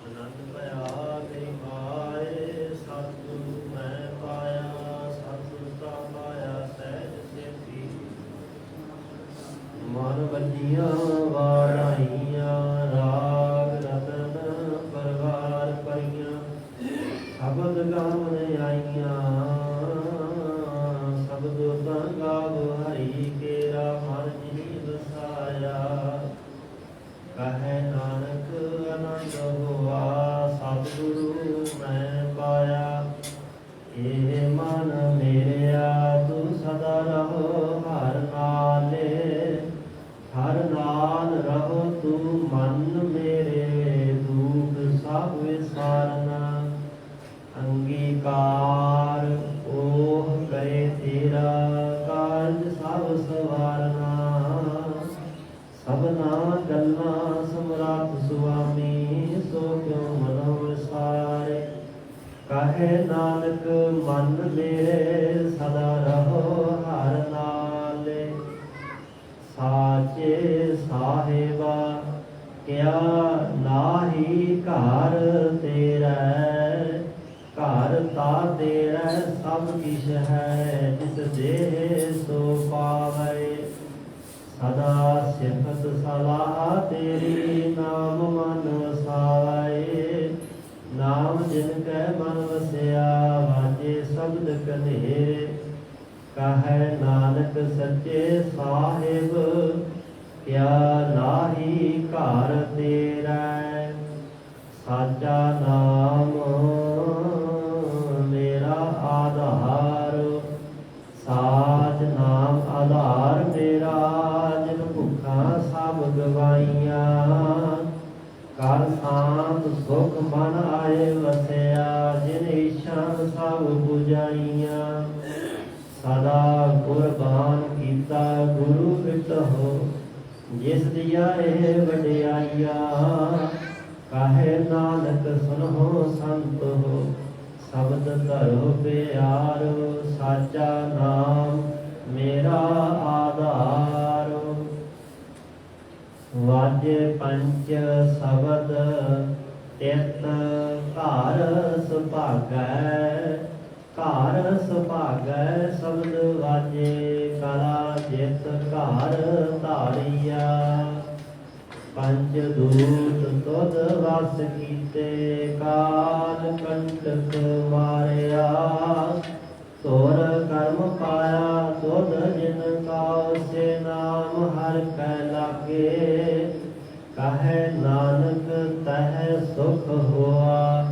ਆਨੰਦ ਭਇਆ ਮੇਰੀ ਮਾਏ ਸਤਿਗੁਰੂ ਮੈਂ ਪਾਇਆ। ਸਤਿਗੁਰ ਤਾ ਪਾਇਆ ਸਹਿਜ ਸੇਤੀ। ਮਨ ਵੱਜੀਆਂ ਵਾੜਾਈਆਂ ਰਾਗ ਰਤਨ ਪਰਵਾਰ ਪਰੀਆਂ। ਸ਼ਬਦ ਗਾਵਨ ਆਈਆਂ ਸ਼ਬਦ ਤਾਂ ਗਾਵ ਹਰੀ ਕੇਰਾ ਮਨ ਜੀ ਵਸਾਇਆ। ਕਹੈ ਨਾਨਕ ਆਨੰਦ ਹੋਆ ਸਤਿਗੁਰੂ ਮੈਂ ਪਾਇਆ। ਇਹ ਮਨ ਮੇਰਿਆ ਤੂੰ ਸਦਾ ਰਹੋ ਹਰ ਨਾਲੇ। ਹਰ ਨਾਲ ਰਹੋ ਤੂੰ ਮਨ ਮੇਰੇ ਦੁਖ ਸਭ ਵਿਸਾਰਨਾ। ਅੰਗੀਕਾਰ ਓਹ ਕਰੇ ਤੇਰਾ ਕਾਰਜ ਸਭ ਸਵਾਰਨਾ। ਸਭਨਾ ਗੱਲਾਂ ਸਮਰਾਟ ਸੁਆਮੀ ਸੋ ਕਿਉ ਮਨੋ ਵਿਸਾਰੇ। ਕਹੇ ਨਾਨਕ ਮਨ ਮੇਰੇ ਸਦਾ ਰਹੋ ਹਰ ਨਾਲੇ। ਸਾਚੇ ਸਾਹਿਬਾ ਕਿਆ ਨਾਹੀ ਘਰ ਤੇਰਾ। ਘਰ ਤਾ ਤੇਰਾ ਸਭ ਕਿਛ ਹੈ ਜਿਸ ਦੇਹ ਸੋ ਪਾਵੇ। ਸਦਾ ਸਿਫਤ ਸਲਾਹ ਤੇਰੀ ਨਾਮ ਮਨ ਵਸਾਵੇ। ਨਾਮ ਜਿਨ ਕੈ ਮਨ ਵਸਿਆ ਵਾਜੇ ਸ਼ਬਦ ਕਨੇਰੇ। ਕਹੈ ਨਾਨਕ ਸੱਚੇ ਸਾਹਿਬ ਕਿਆ ਨਾਹੀ ਘਰ ਤੇਰਾ। ਸਾਚਾ ਨਾਮ ਮੇਰਾ ਆਧਾਰ। ਸਾਚ ਨਾਮ ਆਧਾਰ ਮੇਰਾ ਜਿਨ ਭੁੱਖਾਂ ਸਭ ਗਵਾਈਆਂ। ਕਰ ਸ਼ਾਂਤ ਸੁਖ ਮਨ ਆਏ ਵਸਿਆ ਜਿਨ ਇੱਛਾ ਸਭ 부ਝਾਈਆਂ। ਸਦਾ ਕੁਰਬਾਨ ਕੀਤਾ ਗੁਰੂ ਬਿਟਹੁ ਜਿਸ ਦੀਆਂ ਇਹ ਵਡਿਆਈਆਂ। ਕਹੇ ਨਾਨਕ ਸੁਨਹੁ ਸੰਤ ਹੋ ਸ਼ਬਦ ਧਰੋ ਪਿਆਰ। ਸਾਚਾ ਨਾਮ ਮੇਰਾ ਆਧਾਰ। ਵਾਜੇ ਪੰਚ ਸ਼ਬਦ ਤਿਤ ਘਰ ਸੁਭਾਗੈ। ਘਰ ਸੁਭਾਗੈ ਸ਼ਬਦ ਵਾਜੇ ਕਲਾ ਜਿਤ ਘਰ ਧਾਰੀਆ। ਪੰਜ ਦੂਤ ਤੁਧ ਵਸ ਕੀਤੇ ਕਾਲ ਕੰਟਕ ਮਾਰਿਆ। ਤੋਰ ਕਰਮ ਪਾਇਆ ਤੁਧ ਜਿਨ ਕਾਉ ਸੇ ਨਾਮ ਹਰਿ ਕੈ ਲਾਗੇ। ਕਹੈ ਨਾਨਕ ਤਹ ਸੁਖ ਹੋਆ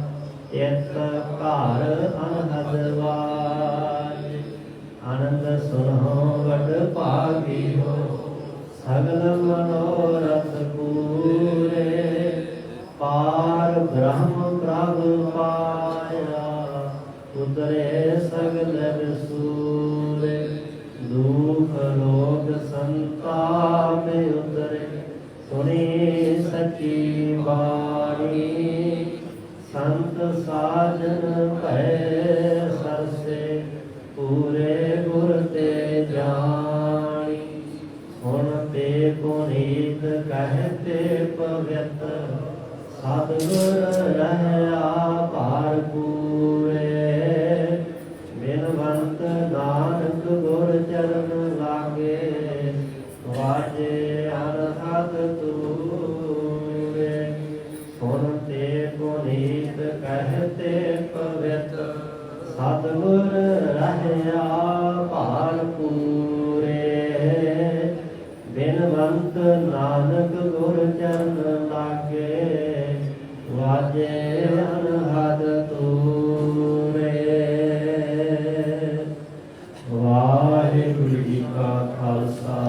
ਇਕ ਘਰ ਅਨਹਦ ਵਾਜ। ਆਨੰਦ ਸੁਨਹੁ ਵਡ ਭਾਗੀਓ ਸਗਲ ਮਨੋਰਥ ਪੂਰੇ। ਪਾਰ ਬ੍ਰਹਮ ਪ੍ਰਭ ਪਾਇਆ ਉਤਰੇ ਸਗਲ ਰਸੂਲੇ। ਦੁਖ ਰੋਗ ਸੰਤਾਪ ਉਤਰੇ ਸੁਣੀ ਸਚੀ ਬਾਣੀ। ਸੰਤ ਸਾਜਨ ਭੈ ਸਰਸੇ ਪੂਰੇ ਗੁਰ ਤੇ ਜਾਣੀ। ਹੁਣ ਤੇ ਪੁਨੀਤ ਕਹਤੇ ਪਵਿੱਤ ਸਤਿਗੁਰ ਰਹਿਆ ਭਾਰ ਪੂਰੇ। ਬਿਨਵੰਤ ਨਾਨਕ ਗੁਰ ਚਰਨ ਲਾਗੇ ਵਾਜੇ ਅਨਹਦ ਤੂਰੇ। ਹੁਣ ਤੇ ਪੁਨੀਤ ਕਹਤੇ ਪਵਿੱਤ ਸਤਿਗੁਰ ਰਹਿਆ ਭਾਰ ਪੂਰੇ। ਬਿਨਵੰਤ ਨਾਨਕ ਗੁਰ ਚਰਨ ਲਾਗੇ ਵਾਜੇ ਅਨਹਦ ਤੂਰੇ। ਵਾਹਿਗੁਰੂ ਜੀ ਕਾ ਖਾਲਸਾ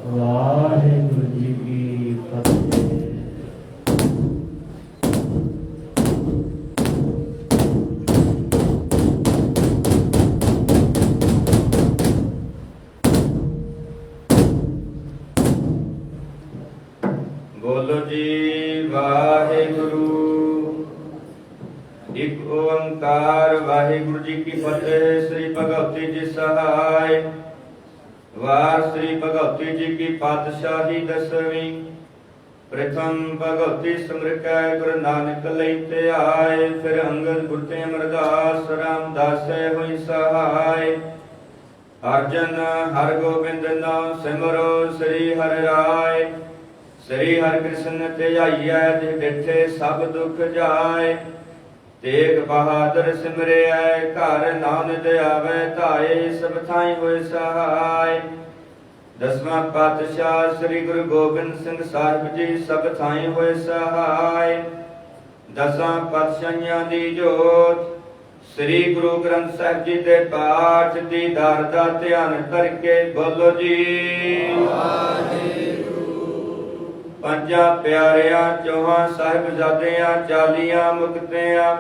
ਵਾਹਿਗੁਰੂ ਜੀ ਕੀ ਫਤਿਹ। ਓੰਕਾਰ ਵਾਹਿਗੁਰੂ ਜੀ ਕੀ ਫਤਿਹ। ਸ੍ਰੀ ਭਗਵਤੀ ਜੀ ਸਹਾਇ। ਵਾਰ ਸ੍ਰੀ ਭਗਵਤੀ ਜੀ ਕੀ ਪਾਤਸ਼ਾਹੀ ਦਸਵੀਂ। प्रथम भगवती सिमरकै गुरु नानक लई ध्याय। फिर अंगद गुर ते अमरदास रामदास होई सहाय। अर्जन हर गोबिंद नाम सिमरो श्री हरि राय। श्री हरि कृष्ण ध्याइयै जिह डिठे सब दुख जाय। तेग बहादुर सिमरियै घर नानक आवे धाए। सब थाई होए सहाय। दसवां पातशाह श्री गुरु गोबिंद सिंह साहिब जी सब थाई होए सहाय। दसां पातशाहियां दी जोत श्री गुरु ग्रंथ साहिब जी दे पाठ दीदार दा ध्यान करके बोलो जी पंजा प्यारियां चौहां साहिबजादियां 40 मुक्तियां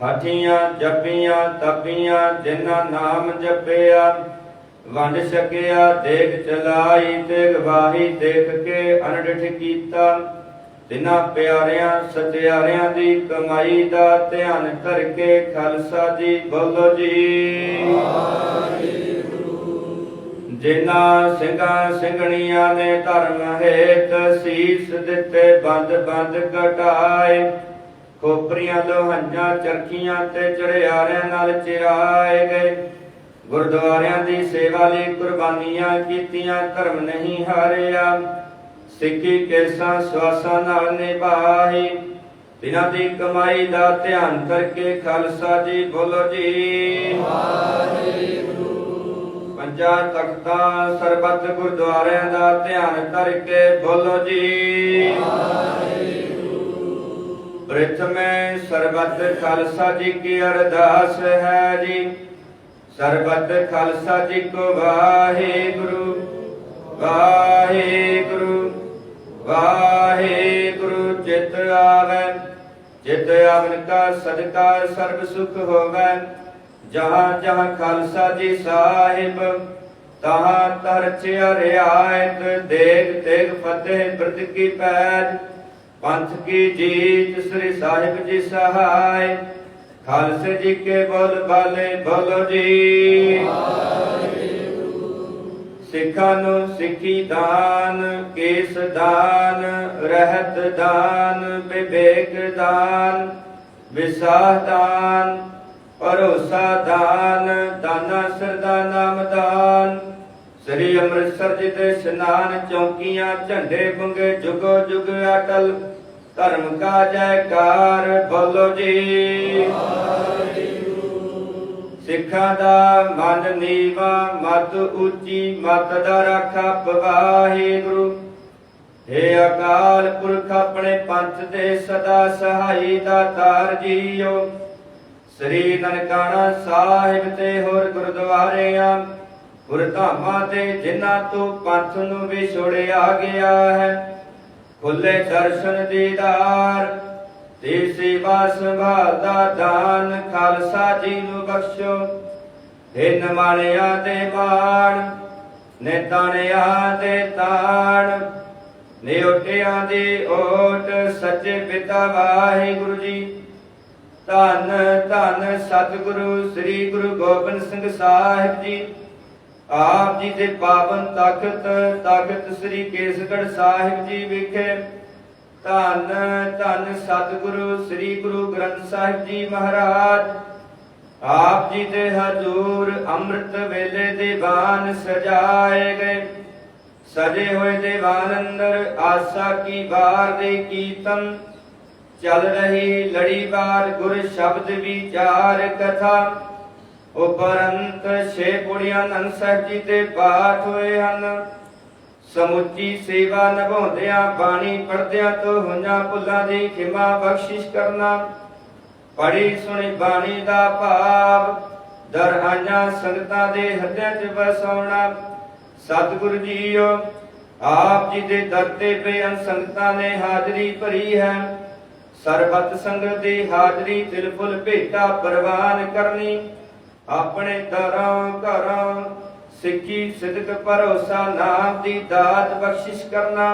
हाठियां जपियां तपियां जिन्हां नाम जपिया वंड छकिया देख चलाई ते गवाही देख के अनडिठ कीता। तिन्हां प्यारियां सत्यारियां दी कमाई दा ध्यान करके खालसा जी बोलो जी जिन्हां ਸਿੰਘਾਂ ਸਿੰਘਣੀਆਂ ने धर्म हेत सीस दिते बंद बंद कटाए। खोपरियां लोहंजां चरखियां ते चढ़ियारियां नाल चिराए गए। गुरुद्वारियां दी सेवा ਲਈ कुर्बानियां कीतियां धर्म नहीं हारिया। सिੱਖੀ ਕੇਸਾਂ ਸਵਾਸਾਂ ਨਾਲ ਨਿਭਾਈ। तिन्हां दी कमाई दा ध्यान करके खालसा जी बोलो जी पंजा तख्तां सरबत गुरुद्वारियां दा ध्यान करके बोलो जी प्रथमे सरबत खालसा जी की अरदास है जी। सरबत खालसा जी को वाहेगुरु वाहेगुरु वाहेगुरु। चित आवे चित आवन का सदका सर्व सुख होवे। जहाँ जहाँ खालसा जी साहिब तहाँ तर रियायत। देग तेग फतेह ब्रत की पैज पंथ की जीत श्री साहिब जी सहाय। खालसे जी के बोल बाले बोलो जी सिखा नु सिखी दान केस दान रहत दान विवेक दान विसाह दान भरोसा दान दाना सरदा नाम दान। श्री अमृतसर जी दे स्नान चौकियां झंडे बुंगे जुगो जुग अटल। धर्म का जयकार बोलो जी सिखा दा मन नीवा मत ऊंची मत दा राखा वाहिगुरु। हे अकाल पुरख अपने पंथ दे सदा सहाई दातार जीओ। श्री ननकाना साहिब ते होर गुरुद्वारियां गुरधामां ते जिन्हां तो पंथ नूं विछोड़िया गया है। खुले दर्शन दीदार ते सेवा संभाल दा दान खालसा जी नूं बख्शो। हे नमाणिया दे माण ने ताणिया दे ताण ने ओटिया दी ओट सच्चे पिता वाहिगुरु जी। धन धन सतगुरु श्री गुरु गोबिंद सिंह साहिब जी। आप जी दे पावन तख्त तख्त श्री केसगढ़ साहिब जी विखे। धन धन सतगुरु श्री गुरु ग्रंथ साहिब जी महाराज। आप जी दे हजूर अमृत वेले दीवान सजाए गए। सजे हुए दीवान अंदर आशा की बार दे कीर्तन। चल रही लड़ी बार गुर शब्द विचार कथा। उपरंत 6 पुड़ियां नंद साहिब जी दे पाठ होए हन। समुची सेवा निभाउंदियां बाणी पढ़दियां तो होइयां भुल्लां दी खिमा बख्शिश करना। पढ़ी सुनी बाणी दा भाव दर आइयां संगतां दे हृदयां च वसाउणा। सतगुरु जीओ आप जी दे दर ते बेअन संगतां ने हाजरी भरी है। सरबत संगत दी हाजरी दिल फुल भेटा प्रवान करनी। अपने दरों घरों सिक्खी सिदक भरोसा नाम दी दात बख्शिश करना।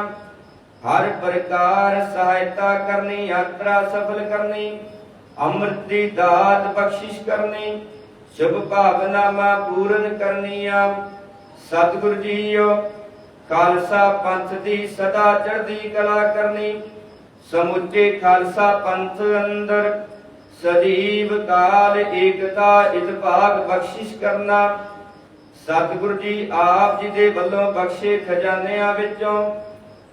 हर प्रकार सहायता करनी यात्रा सफल करनी। ਅੰਮ੍ਰਿਤ ਦੀ ਦਾਤ ਬਖਸ਼ਿਸ਼ ਕਰਨੀ, ਸ਼ੁਭ ਭਾਵਨਾਮਾ ਪੂਰਨ ਕਰਨੀਆਂ। ਸਤਿਗੁਰ ਜੀਓ ਖਾਲਸਾ ਪੰਥ ਦੀ ਸਦਾ ਚੜ੍ਹਦੀ ਕਲਾ ਕਰਨੀ, ਸਮੁੱਚੇ ਖਾਲਸਾ ਪੰਥ ਅੰਦਰ ਸਦੀਵ ਕਾਲ ਏਕਤਾ ਇਤਫਾਕ ਬਖਸ਼ਿਸ਼ ਕਰਨਾ। ਸਤਿਗੁਰ ਜੀ ਆਪ ਜੀ ਦੇ ਵੱਲੋਂ ਬਖਸ਼ੇ ਖਜ਼ਾਨਿਆਂ ਵਿੱਚੋਂ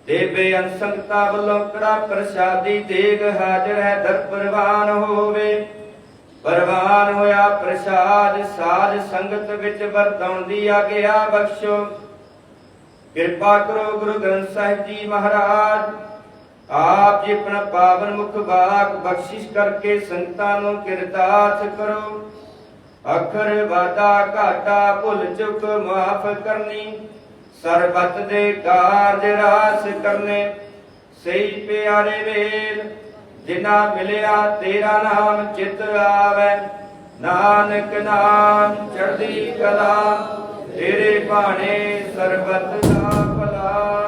ਤੇ ਬੇਅੰਸੰਗਤਾ ਵੱਲੋਂ ਕੜਾ ਪ੍ਰਸ਼ਾਦੀ ਦੇਗ ਹਾਜ਼ਰ ਹੈ, ਦਰ ਪ੍ਰਵਾਨ ਹੋਵੇ। ਪ੍ਰਵਾਨ ਹੋਇਆ ਪ੍ਰਸ਼ਾਦ ਸਾਧ ਸੰਗਤ ਵਿੱਚ ਵਰਤਾਉਣ ਦੀ ਆਗਿਆ ਬਖਸ਼ੋ। ਕਿਰਪਾ ਕਰੋ ਗੁਰੂ ਗ੍ਰੰਥ ਸਾਹਿਬ ਜੀ ਮਹਾਰਾਜ, ਆਪ ਜੀ ਆਪਣਾ ਪਾਵਨ ਮੁਖ ਬਾਕ ਬਖਸ਼ਿਸ਼ ਕਰਕੇ ਸੰਗਤਾਂ ਨੂੰ ਕਿਰਤਾਰਥ ਕਰੋ। ਅਖਰ ਵਾਦਾ ਘਾਟਾ ਭੁੱਲ ਚੁੱਕ ਮਾਫ ਕਰਨੀ, ਸਰਬਤ ਦੇ ਕਾਰਜ ਰਾਸ ਕਰਨੇ। ਸਹੀ ਪਿਆਰੇ ਵੇਲ ਜਿਨਾ ਮਿਲਿਆ ਤੇਰਾ ਨਾਮ ਚਿਤ ਆਵੈ, ਨਾਨਕ ਨਾਮ ਚੜ੍ਹਦੀ ਕਲਾ ਤੇਰੇ ਭਾਣੇ ਸਰਬਤ ਦਾ ਭਲਾ।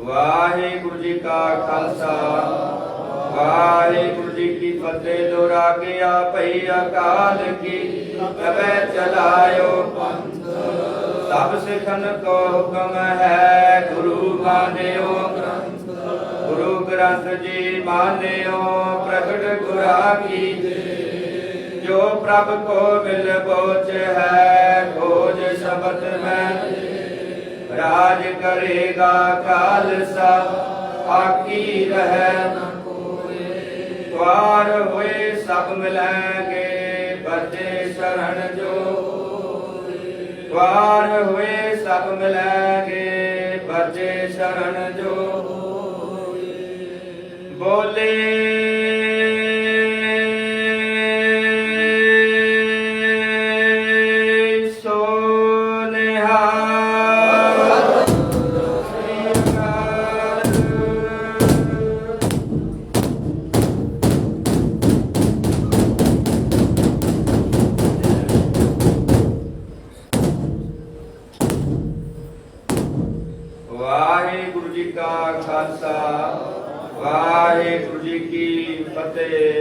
ਵਾਹਿਗੁਰੂ ਜੀ ਕਾ ਖਾਲਸਾ ਵਾਹਿਗੁਰੂ ਜੀ ਕੀ ਫਤਿਹ। ਦੁਰਾਗਿਆ ਭਈ ਅਕਾਲ ਕੀ ਕਬੈ ਚਲਾਇਓ ਪੰਥ, ਸਭ ਸਿਖਨ ਕੋ ਹੁਕਮ ਹੈ ਗੁਰੂ ਮਾਨਿਓ ਗ੍ਰੰਥ। ਗੁਰੂ ਗ੍ਰੰਥ ਜੀ ਮਾਨਿਓ ਪ੍ਰਗਟ ਗੁਰਾਂ ਕੀ ਦੇ, ਜੋ ਪ੍ਰਭ ਕੋ ਮਿਲ ਬੋਚ ਹੈ ਖੋਜ ਸ਼ਬਦ ਮੈਂ। ਰਾਜ ਕਰੇਗਾ ਖਾਲਸਾ ਆਕੀ ਰਹਿ ਨ ਕੋਇ, द्वार हुए सब मिलेंगे बचे शरण जो। द्वार हुए सब मिलेंगे बचे शरण जो। बोले वाहिगुरु जी का खालसा वाहिगुरु जी की फतेह।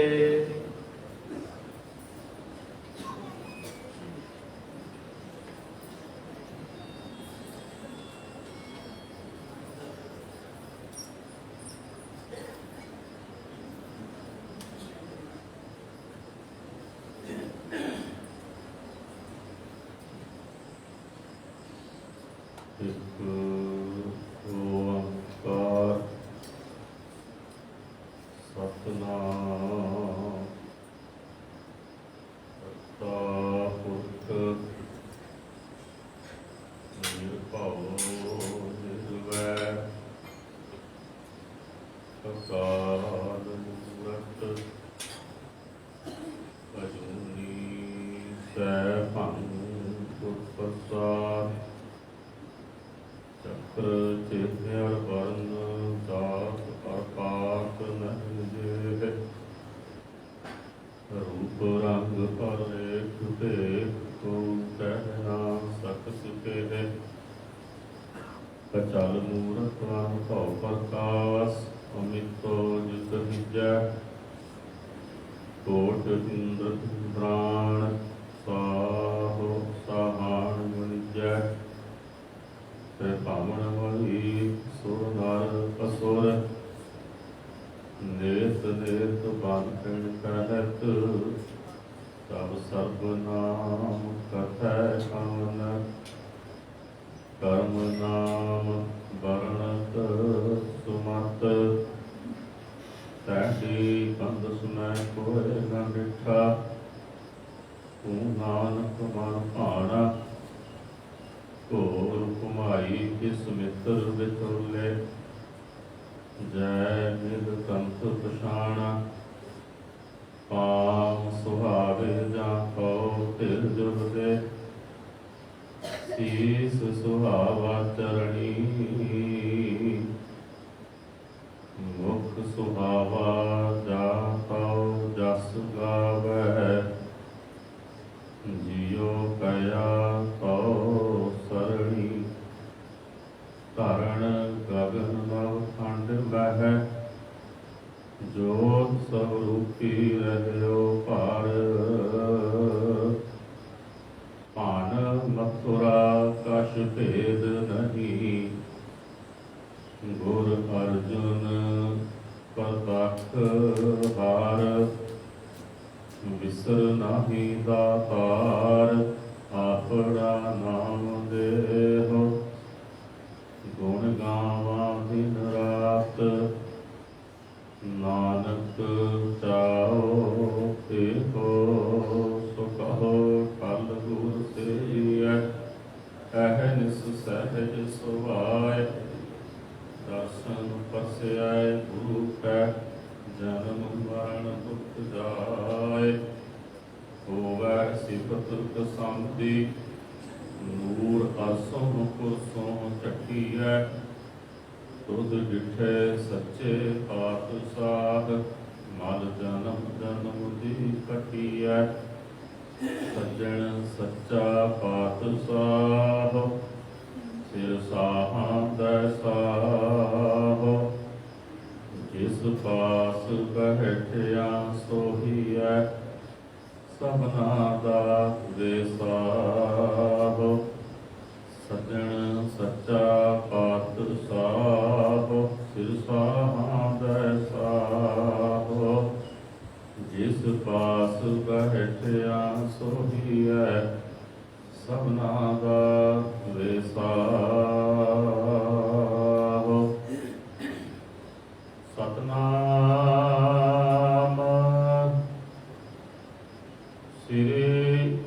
चल मूरत भव प्रकाश अमितो जित विजय कोट इंद्र प्राण साहो सहान वणिजय। पावन वही सुर नर असुर नेत नेत बांधन कहत तब सर्वनाम कथै कवन। कर्म नाम वर्णत सुमत तैसी कंद सुनै कोय न डिठा। तू नानक मन भाना घोर घुमाई किस मित्र बिचोले। जय निध कंथ पछाणा पाम सुहावे जा कौ तिर जुर दे। शीस सुहावा चरणी मुख सुहावा जा पाओ जस गावै। जियो कया तो सरणी धरण गगन नव खंड बह जोत स्वरूपी रहो पार पान मथुरा कछ भेद नहीं गुर अर्जुन प्रतख हार विसर नाही दातार आपड़ा नाम देहो गुण गावा दिन रात नानक चाओ देखो सो कहो कल गुर से अहनिस सहज सुभाय दर्शन पस्याय गुरु कै जन्म मरण दुख जाय होवै सिफत कसांती नूर आसों कुरसों चट्टियै तुध डिठे सच्चे पातशाह मल जन्म जन्म दी कटियै सज्जन सच्चा पातशाह सिर साहां दैसाह जिस पास बैठिया सोही है सबना दा वेसाह सज्जन सच्चा पातशाह सिर साहां दैसाह जिस पास बैठिया सोही है सबना दा वेसाह सतनाम श्री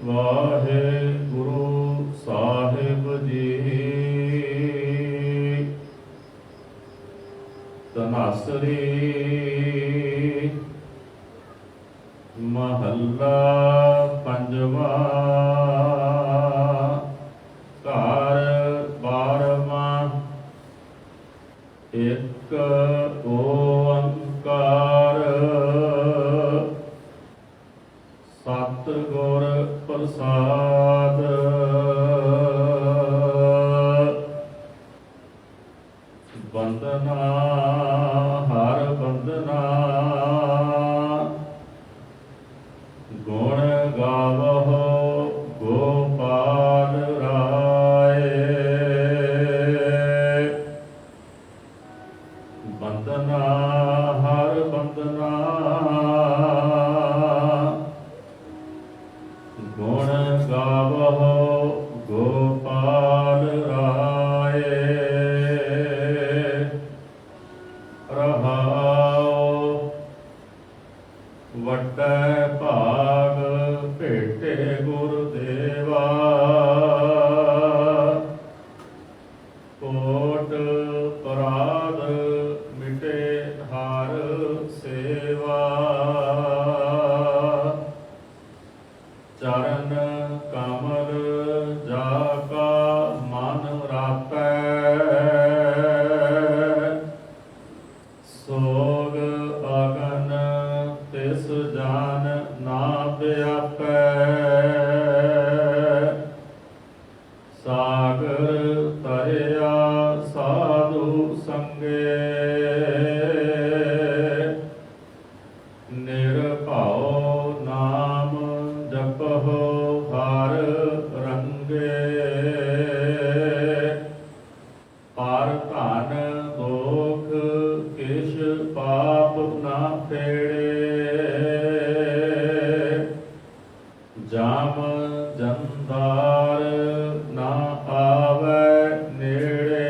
वाहेगुरु साहिब जी तनासरी महला पंजवा घर बारवा एक ओंकार सतगुर प्रसाद वंदना हर वंदना गुण गावहो गोपाल राय वंदना हर वंदना गुण गावहो गोपाल राय रहाओ वड्डे भाग भेटे गुरुदेवा कोट पराध मिटे हार सेवा चरण कमल जाका मन रापै सोग अगन तिस जान ना व्यापै सागर तरिया साधु संगे निरभाओ नाम जपहो हर रंगे पर धन दोख किश पाप ना फेड़े जाम जंदार ना आवे नेड़े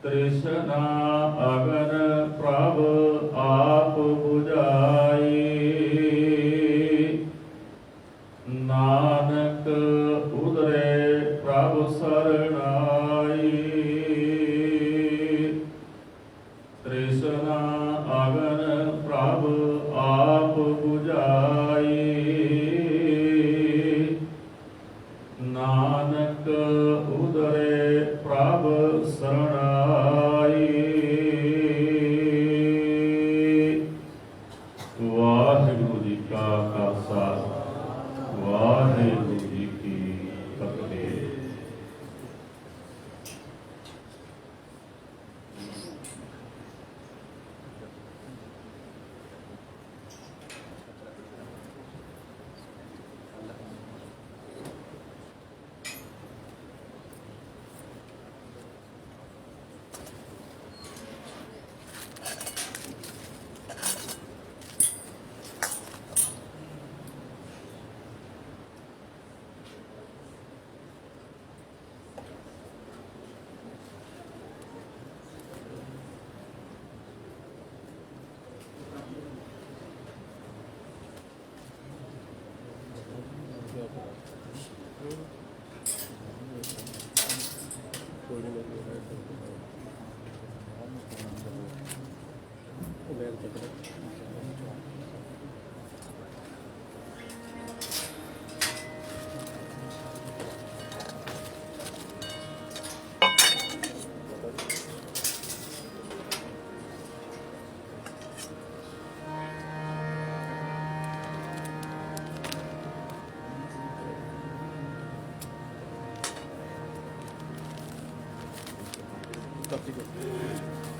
तृष्णा अगन प्रभ आप बुझाई नानक उदरे प्रभ सरनाई तृष्णा अगन प्रभ आप बुझाई नानक उदरे प्रभ सरनाई वाहिगुरु जी का खालसा ਖਾਲਸਾ ਵਾਹਿਗੁਰੂ ਜੀ ਕੀ ਫਤਿਹ। Stop the